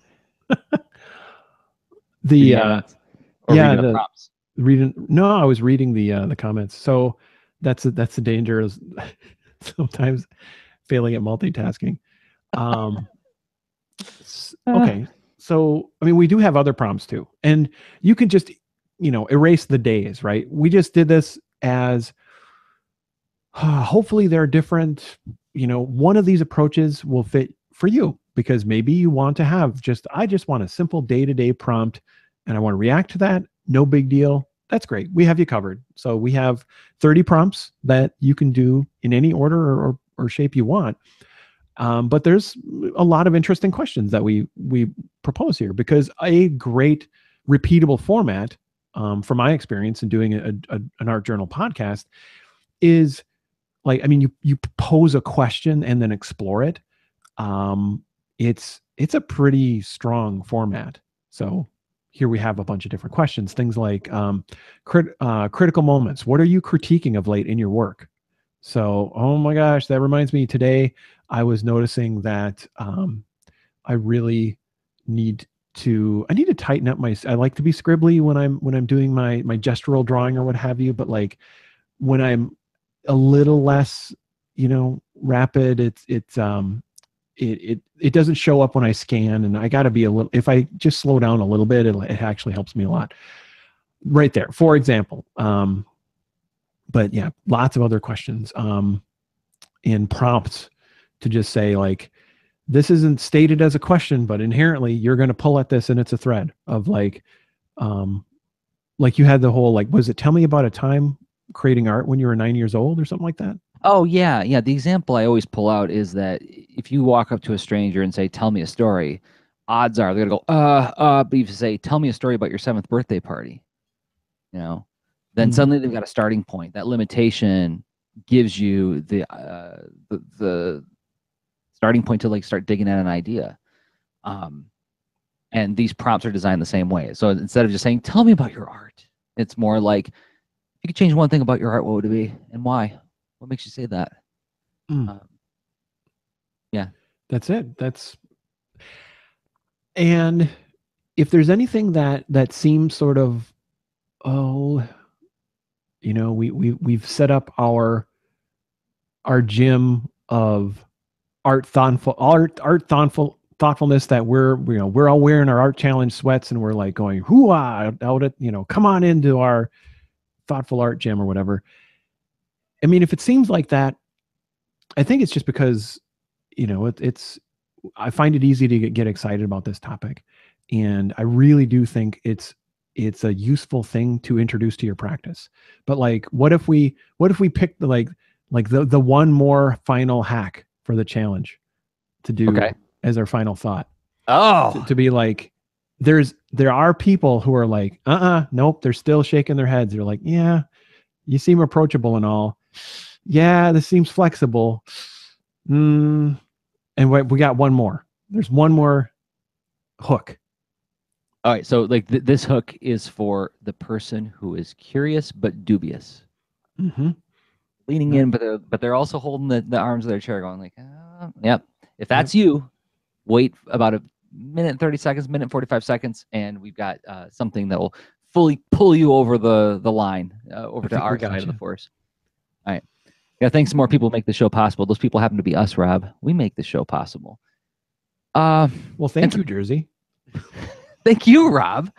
Speaker 2: Prompts. No, I was reading the comments. So that's the danger is sometimes failing at multitasking. Okay. So, I mean, we do have other prompts too, and you can just, erase the days, right? We just did this as hopefully there are different, one of these approaches will fit for you because maybe you want to have I just want a simple day-to-day prompt and I want to react to that. No big deal. That's great. We have you covered. So we have 30 prompts that you can do in any order or shape you want. But there's a lot of interesting questions that we propose here because a great repeatable format, from my experience in doing an art journal podcast, is like, I mean, you pose a question and then explore it. It's a pretty strong format. So here we have a bunch of different questions, things like critical moments. What are you critiquing of late in your work? So, oh my gosh, that reminds me, today I was noticing that I really need to tighten up I like to be scribbly when I'm doing my gestural drawing or what have you, but like when I'm a little less, rapid, it doesn't show up when I scan, and I got to be if I just slow down a little bit, it actually helps me a lot right there, for example. But yeah, lots of other questions, and prompts to just say like, this isn't stated as a question, but inherently you're going to pull at this and it's a thread of like you had the whole, like, was it tell me about a time creating art when you were 9 years old or something like that?
Speaker 1: Oh yeah, yeah. The example I always pull out is that if you walk up to a stranger and say, "Tell me a story," odds are they're gonna go, But if you say, "Tell me a story about your 7th birthday party," you know, then suddenly they've got a starting point. That limitation gives you the starting point to like start digging at an idea. And these prompts are designed the same way. So instead of just saying, "Tell me about your art," it's more like, "If you could change one thing about your art, what would it be, and why? What makes you say that?" Yeah,
Speaker 2: that's it. And if there's anything that seems sort of, we've set up our gym of thoughtfulness, that we're all wearing our art challenge sweats and we're like going hoo-ah out at, come on into our thoughtful art gym or whatever. I mean, if it seems like that, I think it's just because, I find it easy to get excited about this topic. And I really do think it's a useful thing to introduce to your practice. But like, what if we pick the one more final hack for the challenge to do as our final thought? To be like, there are people who are like, nope, they're still shaking their heads. They're like, yeah, you seem approachable and all. Yeah, this seems flexible. And we got one more. There's one more hook.
Speaker 1: All right. So like this hook is for the person who is curious but dubious. Leaning in, but they're also holding the arms of their chair going like, yep. If that's you, wait about a minute 30 seconds, minute 45 seconds, and we've got something that will fully pull you over the line, over to our side of the force. All right. Yeah, thanks to more people who make the show possible. Those people happen to be us, Rob. We make the show possible.
Speaker 2: Well, thank you, Jerzy.
Speaker 1: Thank you, Rob.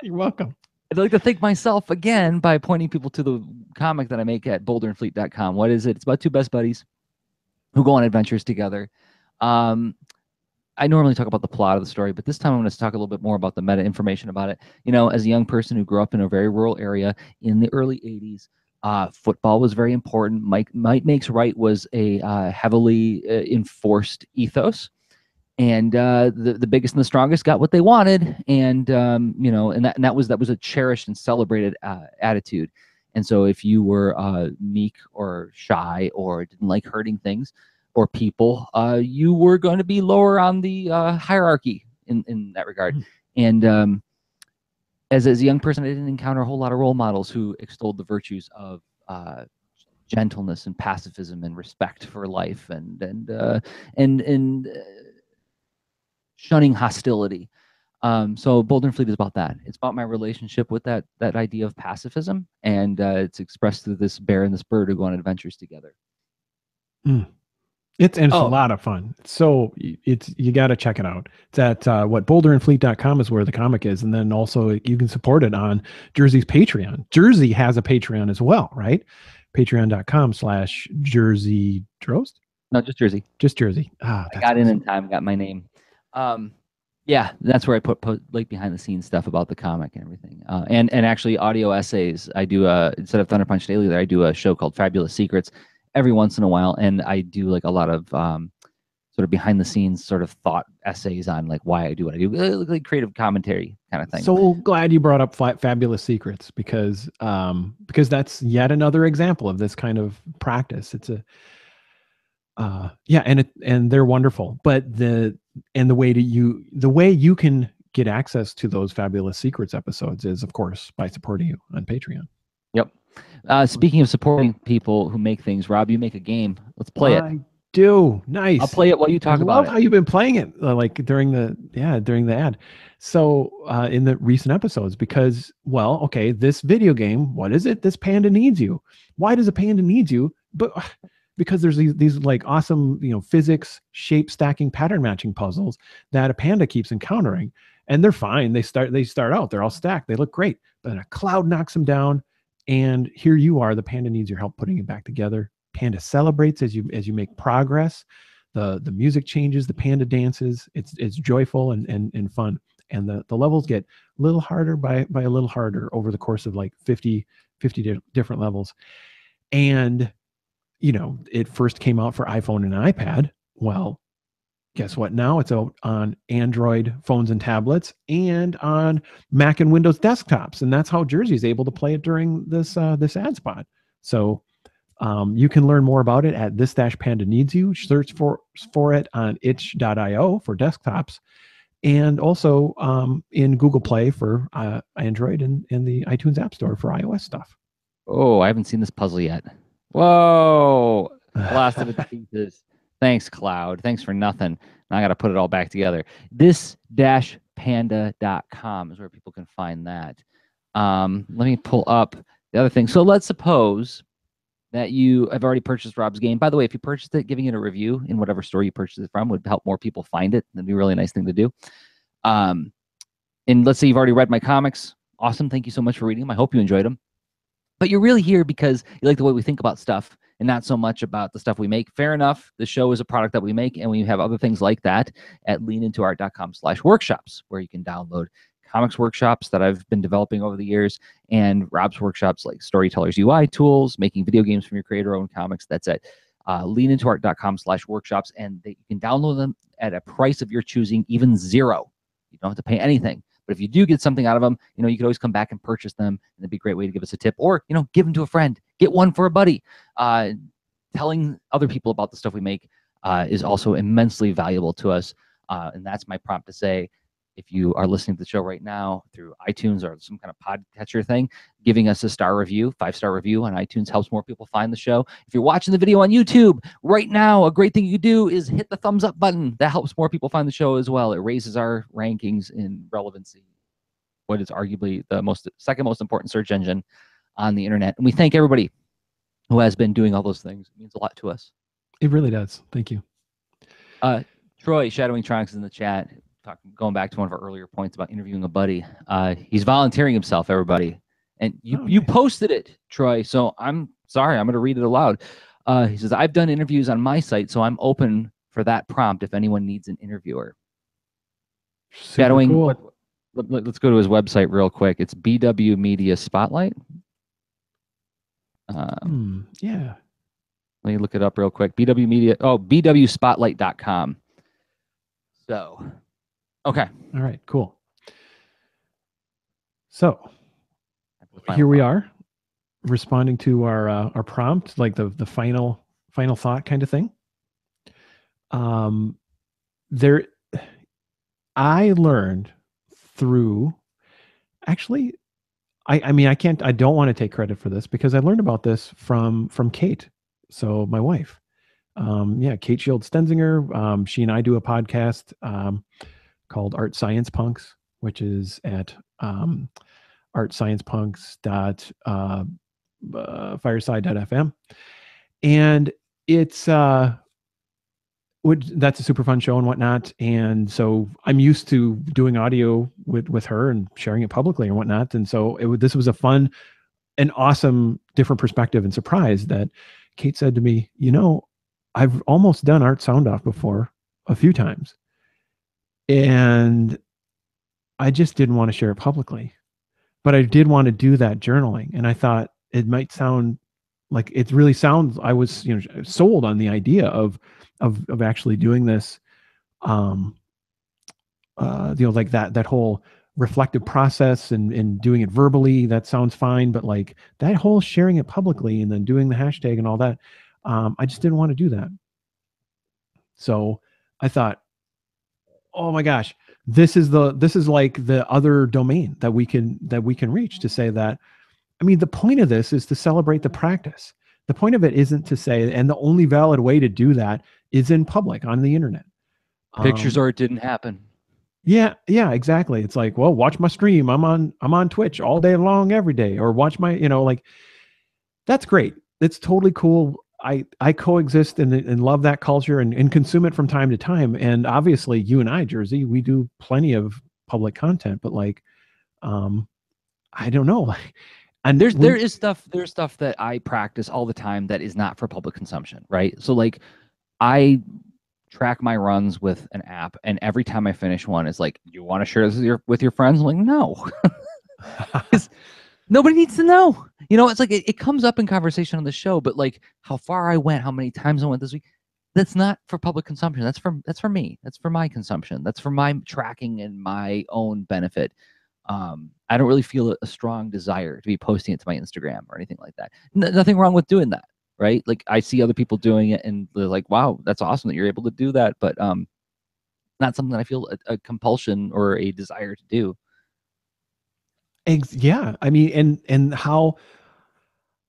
Speaker 2: You're welcome.
Speaker 1: I'd like to thank myself again by pointing people to the comic that I make at boulderandfleet.com. What is it? It's about two best buddies who go on adventures together. I normally talk about the plot of the story, but this time I'm going to talk a little bit more about the meta information about it. As a young person who grew up in a very rural area in the early 80s, football was very important. Might Makes Right was a heavily enforced ethos. And the biggest and the strongest got what they wanted, and that was a cherished and celebrated attitude. And so if you were meek or shy or didn't like hurting things or people, you were going to be lower on the hierarchy in that regard. And as a young person, I didn't encounter a whole lot of role models who extolled the virtues of gentleness and pacifism and respect for life and shunning hostility. So Boulder and Fleet is about that. It's about my relationship with that idea of pacifism, and it's expressed through this bear and this bird who go on adventures together.
Speaker 2: It's a lot of fun. So you got to check it out. It's at boulderandfleet.com is where the comic is, and then also you can support it on Jerzy's Patreon. Jerzy has a Patreon as well, right? Patreon.com/Jerzy Drost.
Speaker 1: No, just Jerzy.
Speaker 2: Just Jerzy.
Speaker 1: I got in time, got my name. Yeah, that's where I put like behind the scenes stuff about the comic and everything. And actually audio essays. I do instead of Thunder Punch Daily there, I do a show called Fabulous Secrets every once in a while, and I do like a lot of sort of behind the scenes sort of thought essays on like why I do what I do, like creative commentary kind of thing.
Speaker 2: So glad you brought up Fabulous Secrets because that's yet another example of this kind of practice. It's a and they're wonderful, but the way you can get access to those Fabulous Secrets episodes is, of course, by supporting you on Patreon.
Speaker 1: Yep. Speaking of supporting people who make things, Rob, you make a game. Let's play it.
Speaker 2: I do. Nice.
Speaker 1: I'll play it while you talk about it. I love
Speaker 2: how you've been playing it, like during the ad. So in the recent episodes, because, well, okay, this video game, what is it? This panda needs you. Why does a panda need you? But because there's these like awesome, physics, shape stacking, pattern matching puzzles that a panda keeps encountering, and they're fine. They start out, they're all stacked, they look great, but then a cloud knocks them down, and here you are. The panda needs your help putting it back together. Panda celebrates as you make progress. The music changes, the panda dances. It's joyful and fun. And the levels get a little harder by a little harder over the course of like 50 different levels. And, you know, it first came out for iPhone and iPad. Well, guess what? Now it's out on Android phones and tablets and on Mac and Windows desktops. And that's how Jerzy is able to play it during this ad spot. So you can learn more about it at This-Panda Needs You. Search for it on itch.io for desktops, and also in Google Play for Android and the iTunes App Store for iOS stuff.
Speaker 1: Oh, I haven't seen this puzzle yet. Whoa. Blasted it to pieces. Thanks, Cloud. Thanks for nothing. Now I got to put it all back together. This-panda.com is where people can find that. Let me pull up the other thing. So let's suppose that you have already purchased Rob's game. By the way, if you purchased it, giving it a review in whatever store you purchased it from would help more people find it. That'd be a really nice thing to do. And let's say you've already read my comics. Awesome. Thank you so much for reading them. I hope you enjoyed them. But you're really here because you like the way we think about stuff and not so much about the stuff we make. Fair enough. The show is a product that we make, and we have other things like that at leanintoart.com/workshops, where you can download comics workshops that I've been developing over the years, and Rob's workshops like Storyteller's UI tools, making video games from your creator-owned comics. That's at leanintoart.com/workshops, and you can download them at a price of your choosing, even $0. You don't have to pay anything. But if you do get something out of them, you know, you could always come back and purchase them, and it'd be a great way to give us a tip, or, you know, give them to a friend, get one for a buddy. Telling other people about the stuff we make is also immensely valuable to us. And that's my prompt to say, if you are listening to the show right now through iTunes or some kind of podcatcher thing, giving us a 5-star review on iTunes helps more people find the show. If you're watching the video on YouTube right now, a great thing you could do is hit the thumbs up button. That helps more people find the show as well. It raises our rankings in relevancy, what is arguably the second most important search engine on the internet. And we thank everybody who has been doing all those things. It means a lot to us.
Speaker 2: It really does. Thank you.
Speaker 1: Troy, Shadowing Tronics in the chat. Going back to one of our earlier points about interviewing a buddy. He's volunteering himself, everybody. And you posted it, Troy. So I'm sorry. I'm going to read it aloud. He says, I've done interviews on my site, so I'm open for that prompt if anyone needs an interviewer.
Speaker 2: Super
Speaker 1: Shadowing,
Speaker 2: cool.
Speaker 1: let's go to his website real quick. It's BW Media Spotlight.
Speaker 2: Yeah.
Speaker 1: Let me look it up real quick. BW Media. Oh, bwspotlight.com. So, okay.
Speaker 2: All right, cool. So here we are responding to our prompt, like the final thought kind of thing. I learned through, actually, I don't want to take credit for this because I learned about this from Kate. So my wife, Kate Shield Stenzinger, she and I do a podcast called Art Science Punks, which is at artsciencepunks.fireside.fm. And it's that's a super fun show and whatnot. And so I'm used to doing audio with her and sharing it publicly and whatnot. And so this was a fun and awesome different perspective and surprise that Kate said to me, you know, I've almost done Art Soundoff before a few times. And I just didn't want to share it publicly, but I did want to do that journaling. And I thought it might sound like it really sounds, I was, sold on the idea of actually doing this, like that whole reflective process and doing it verbally, that sounds fine. But like that whole sharing it publicly and then doing the hashtag and all that, I just didn't want to do that. So I thought, oh my gosh, this is like the other domain that we can reach to say that. I mean, the point of this is to celebrate the practice. The point of it isn't to say, and the only valid way to do that is in public on the internet.
Speaker 1: Pictures or it didn't happen.
Speaker 2: Yeah, exactly. It's like, well, watch my stream. I'm on Twitch all day long, every day, or watch my, like that's great. It's totally cool. I coexist and love that culture and consume it from time to time. And obviously you and I, Jerzy, we do plenty of public content, but like, I don't know. And there's stuff that I practice all the time that is not for public consumption. Right. So like I
Speaker 1: track my runs with an app, and every time I finish one, it's like, you want to share this with your friends? I'm like, no. Because nobody needs to know. You know, it's like it comes up in conversation on the show, but like how far I went, how many times I went this week, that's not for public consumption. That's for me. That's for my consumption. That's for my tracking and my own benefit. I don't really feel a strong desire to be posting it to my Instagram or anything like that. Nothing wrong with doing that, right? Like I see other people doing it and they're like, wow, that's awesome that you're able to do that. But not something that I feel a compulsion or a desire to do.
Speaker 2: Yeah. I mean, and how,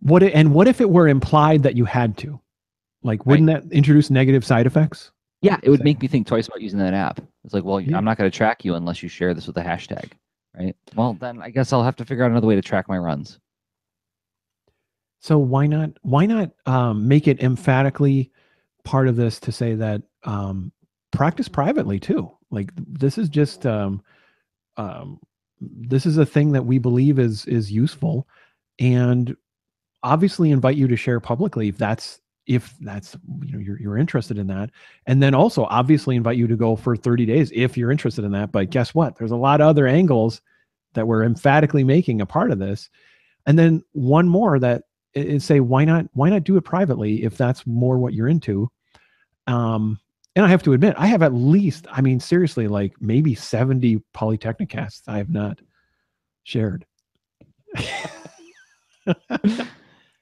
Speaker 2: what if it were implied that you had to? Like, wouldn't that introduce negative side effects?
Speaker 1: Yeah, it would make me think twice about using that app. It's like, well,
Speaker 2: Yeah.
Speaker 1: I'm not going to track you unless you share this with a hashtag, right? Well, then I guess I'll have to figure out another way to track my runs.
Speaker 2: So why not make it emphatically part of this to say that practice privately too? Like this is just this is a thing that we believe is useful, and obviously invite you to share publicly if that's you're interested in that, and then also obviously invite you to go for 30 days if you're interested in that. But guess what? There's a lot of other angles that we're emphatically making a part of this, and then one more that is say why not do it privately if that's more what you're into. And I have to admit, I have at least, I mean, seriously, like maybe 70 Polytechnicasts I have not shared.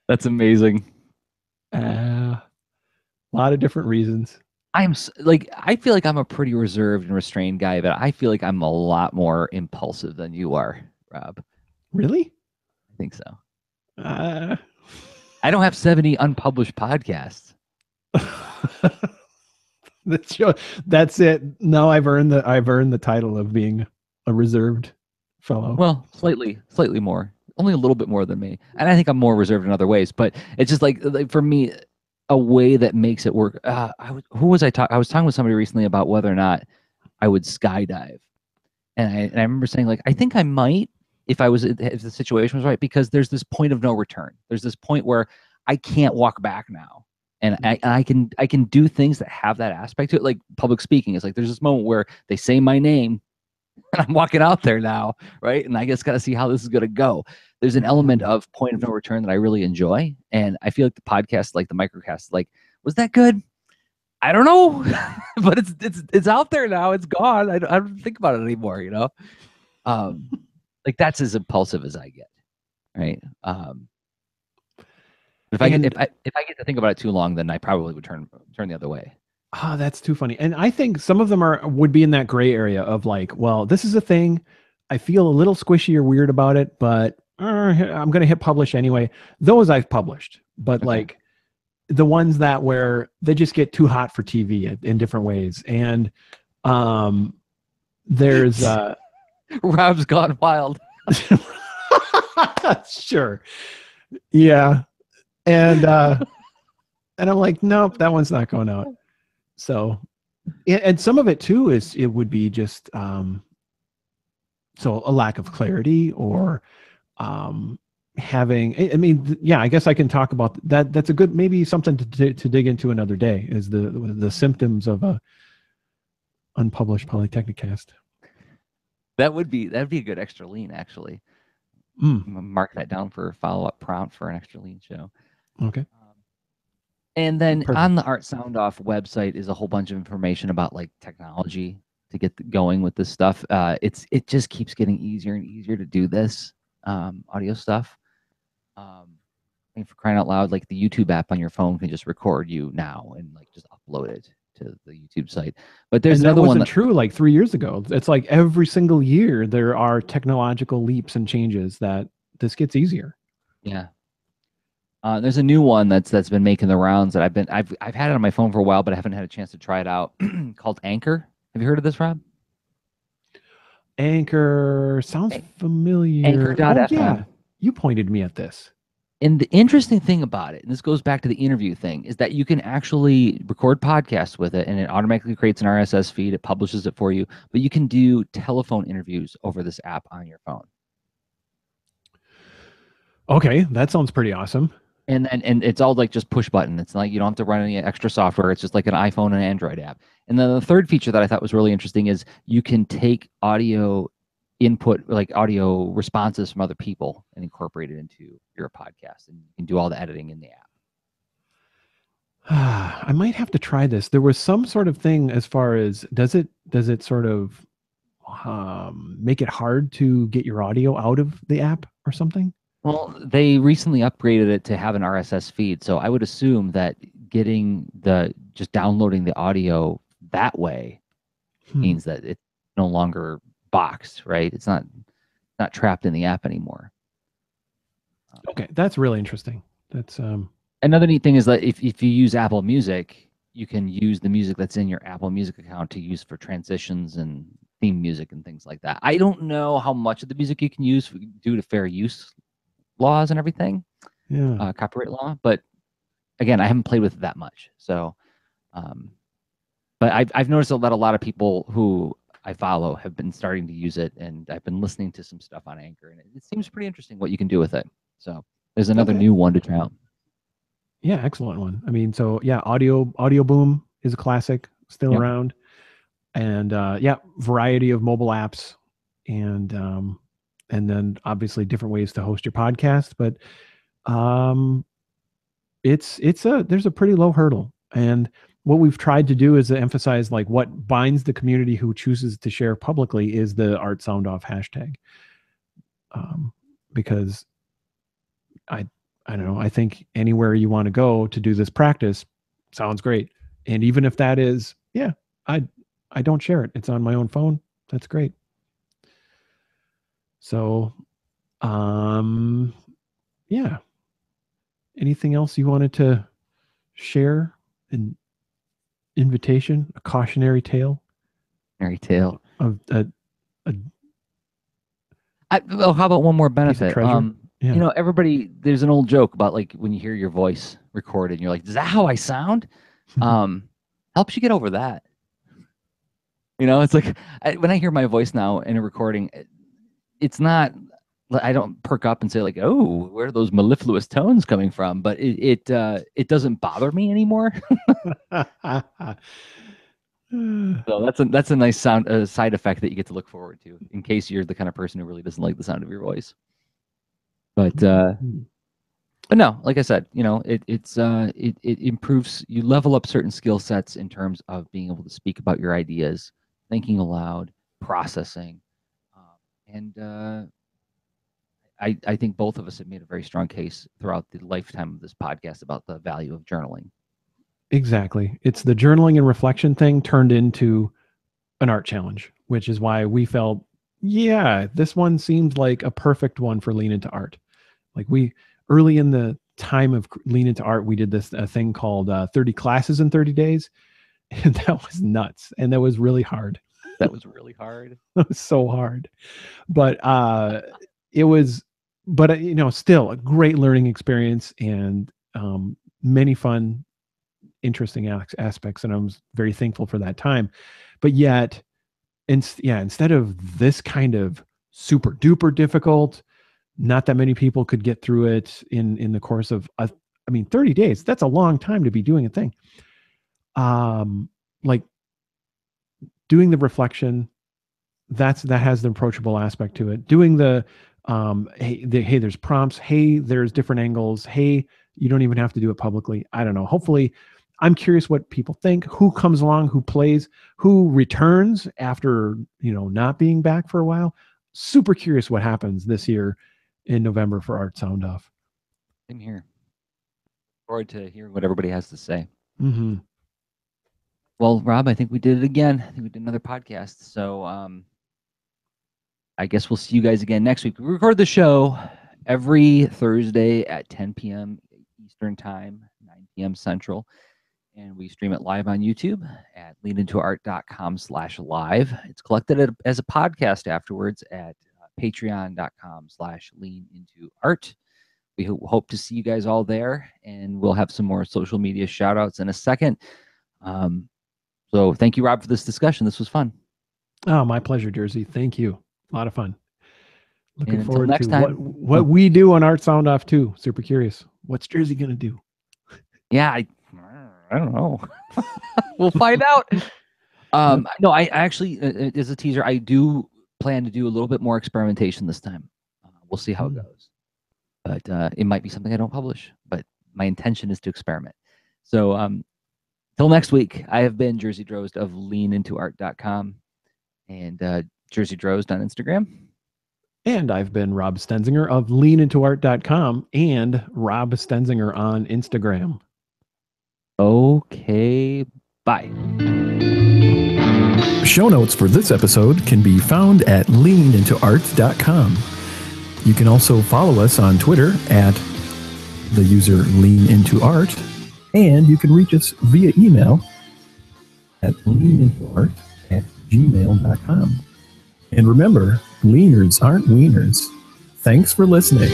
Speaker 1: That's amazing.
Speaker 2: A lot of different reasons.
Speaker 1: I feel like I'm a pretty reserved and restrained guy, but I feel like I'm a lot more impulsive than you are, Rob.
Speaker 2: Really?
Speaker 1: I think so. I don't have 70 unpublished podcasts.
Speaker 2: That's it. No, I've earned the title of being a reserved fellow.
Speaker 1: Well, slightly more, only a little bit more than me, and I think I'm more reserved in other ways. But it's just like for me, a way that makes it work. Who was I talking? I was talking with somebody recently about whether or not I would skydive, and I remember saying like I think I might if the situation was right, because there's this point of no return. There's this point where I can't walk back now. And I can do things that have that aspect to it, like public speaking. It's like there's this moment where they say my name, and I'm walking out there now, right? And I just got to see how this is going to go. There's an element of point of no return that I really enjoy, and I feel like the podcast, like the microcast, like was that good? I don't know, but it's out there now. It's gone. I don't think about it anymore. You know, like that's as impulsive as I get, right? If I get to think about it too long, then I probably would turn the other way.
Speaker 2: Ah, that's too funny. And I think some of them would be in that gray area of like, well, this is a thing. I feel a little squishy or weird about it, but I'm going to hit publish anyway. Those I've published, but okay. Like the ones that where they just get too hot for TV in different ways. And there's
Speaker 1: Rob's gone wild.
Speaker 2: Sure. Yeah. And I'm like, nope, that one's not going out. So, and some of it too it would be just so a lack of clarity or having. I mean, yeah, I guess I can talk about that. That's a good maybe something to dig into another day. Is the symptoms of a unpublished Polytechnicast.
Speaker 1: That'd be a good extra lean actually. Mark that down for a follow-up prompt for an extra lean show.
Speaker 2: Okay.
Speaker 1: And then on the Art Soundoff website is a whole bunch of information about like technology to get going with this stuff. It just keeps getting easier and easier to do this audio stuff. I mean, for crying out loud, like the YouTube app on your phone can just record you now and like just upload it to the YouTube site. But there's another one
Speaker 2: that true like 3 years ago. It's like every single year there are technological leaps and changes that this gets easier.
Speaker 1: Yeah. There's a new one that's been making the rounds that I've had it on my phone for a while, but I haven't had a chance to try it out. Called Anchor. Have you heard of this, Rob?
Speaker 2: Anchor sounds familiar.
Speaker 1: Anchor.fm.
Speaker 2: Yeah. You pointed me at this.
Speaker 1: And the interesting thing about it, and this goes back to the interview thing, is that you can actually record podcasts with it, and it automatically creates an RSS feed. It publishes it for you, but you can do telephone interviews over this app on your phone.
Speaker 2: Okay, that sounds pretty awesome.
Speaker 1: And it's all like just push button. It's like you don't have to run any extra software. It's just like an iPhone and Android app. And then the third feature that I thought was really interesting is you can take audio input, like audio responses from other people, and incorporate it into your podcast, and you can do all the editing in the app.
Speaker 2: I might have to try this. There was some sort of thing as far as does it sort of make it hard to get your audio out of the app or something?
Speaker 1: Well, they recently upgraded it to have an RSS feed, so I would assume that just downloading the audio that way means that it's no longer boxed, right? It's not trapped in the app anymore.
Speaker 2: Okay, that's really interesting. That's
Speaker 1: another neat thing is that if you use Apple Music, you can use the music that's in your Apple Music account to use for transitions and theme music and things like that. I don't know how much of the music you can use due to fair use laws and everything, copyright law. But again, I haven't played with it that much. So, but I've noticed that a lot of people who I follow have been starting to use it, and I've been listening to some stuff on Anchor, and it seems pretty interesting what you can do with it. So there's another new one to try out.
Speaker 2: Yeah, excellent one. I mean, so yeah, Audio Boom is a classic, still around, and variety of mobile apps, and then obviously different ways to host your podcast. But there's a pretty low hurdle, and what we've tried to do is to emphasize like what binds the community who chooses to share publicly is the Art Soundoff hashtag, because I don't know. I think anywhere you want to go to do this practice sounds great. And even if that is, I don't share it. It's on my own phone. That's great. So, yeah. Anything else you wanted to share? An invitation, a cautionary tale?
Speaker 1: Cautionary tale.
Speaker 2: How
Speaker 1: about one more benefit?
Speaker 2: Yeah.
Speaker 1: You know, everybody, there's an old joke about like when you hear your voice recorded, you're like, is that how I sound? Helps you get over that. You know, it's like when I hear my voice now in a recording, it's not, I don't perk up and say like, oh, where are those mellifluous tones coming from? But it doesn't bother me anymore. So that's a nice side effect that you get to look forward to in case you're the kind of person who really doesn't like the sound of your voice. But no, like I said, you know, it improves. You level up certain skill sets in terms of being able to speak about your ideas, thinking aloud, processing, and I think both of us have made a very strong case throughout the lifetime of this podcast about the value of journaling.
Speaker 2: Exactly. It's the journaling and reflection thing turned into an art challenge, which is why we felt, this one seems like a perfect one for Lean Into Art. Like early in the time of Lean Into Art, we did this thing called 30 classes in 30 days. And that was nuts. And that was really hard.
Speaker 1: That was really hard.
Speaker 2: It was so hard. But it was, still a great learning experience and many fun, interesting aspects. And I was very thankful for that time. But yet, instead of this kind of super duper difficult, not that many people could get through it in the course of 30 days. That's a long time to be doing a thing. Like doing the reflection, that has the approachable aspect to it. Doing the hey, there's prompts. Hey, there's different angles. Hey, you don't even have to do it publicly. I don't know. Hopefully, I'm curious what people think, who comes along, who plays, who returns after, not being back for a while. Super curious what happens this year in November for Art Soundoff.
Speaker 1: Same here. Look forward to hearing what everybody has to say.
Speaker 2: Mm-hmm.
Speaker 1: Well, Rob, I think we did it again. I think we did another podcast. So I guess we'll see you guys again next week. We record the show every Thursday at 10 p.m. Eastern Time, 9 p.m. Central. And we stream it live on YouTube at leanintoart.com/live. It's collected as a podcast afterwards at patreon.com/leanintoart. We hope to see you guys all there, and we'll have some more social media shout outs in a second. So thank you, Rob, for this discussion. This was fun.
Speaker 2: Oh, my pleasure, Jerzy. Thank you. A lot of fun. Looking forward
Speaker 1: next
Speaker 2: to
Speaker 1: time,
Speaker 2: what we do on Art Soundoff too. Super curious What's Jerzy gonna do?
Speaker 1: Yeah, I don't know. We'll find out. No, I actually, as a teaser, I do plan to do a little bit more experimentation this time. We'll see how it goes. But it might be something I don't publish. But my intention is to experiment. So till next week, I have been Jerzy Drozd of leanintoart.com and Jerzy Drozd on Instagram.
Speaker 2: And I've been Rob Stenzinger of leanintoart.com and Rob Stenzinger on Instagram.
Speaker 1: Okay, bye.
Speaker 2: Show notes for this episode can be found at leanintoart.com. You can also follow us on Twitter at the user leanintoart, and you can reach us via email at leanintoart@gmail.com. And remember, leaners aren't wieners. Thanks for listening.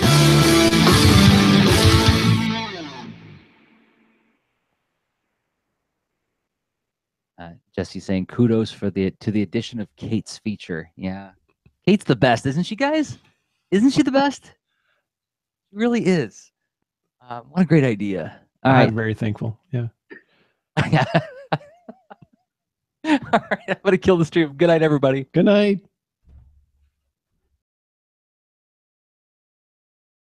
Speaker 1: Jesse's saying kudos to the addition of Kate's feature. Yeah, Kate's the best, isn't she, guys? Isn't she the best? She really is. What a great idea. All right.
Speaker 2: I'm very thankful. Yeah.
Speaker 1: All right, I'm gonna kill the stream. Good night, everybody.
Speaker 2: Good night.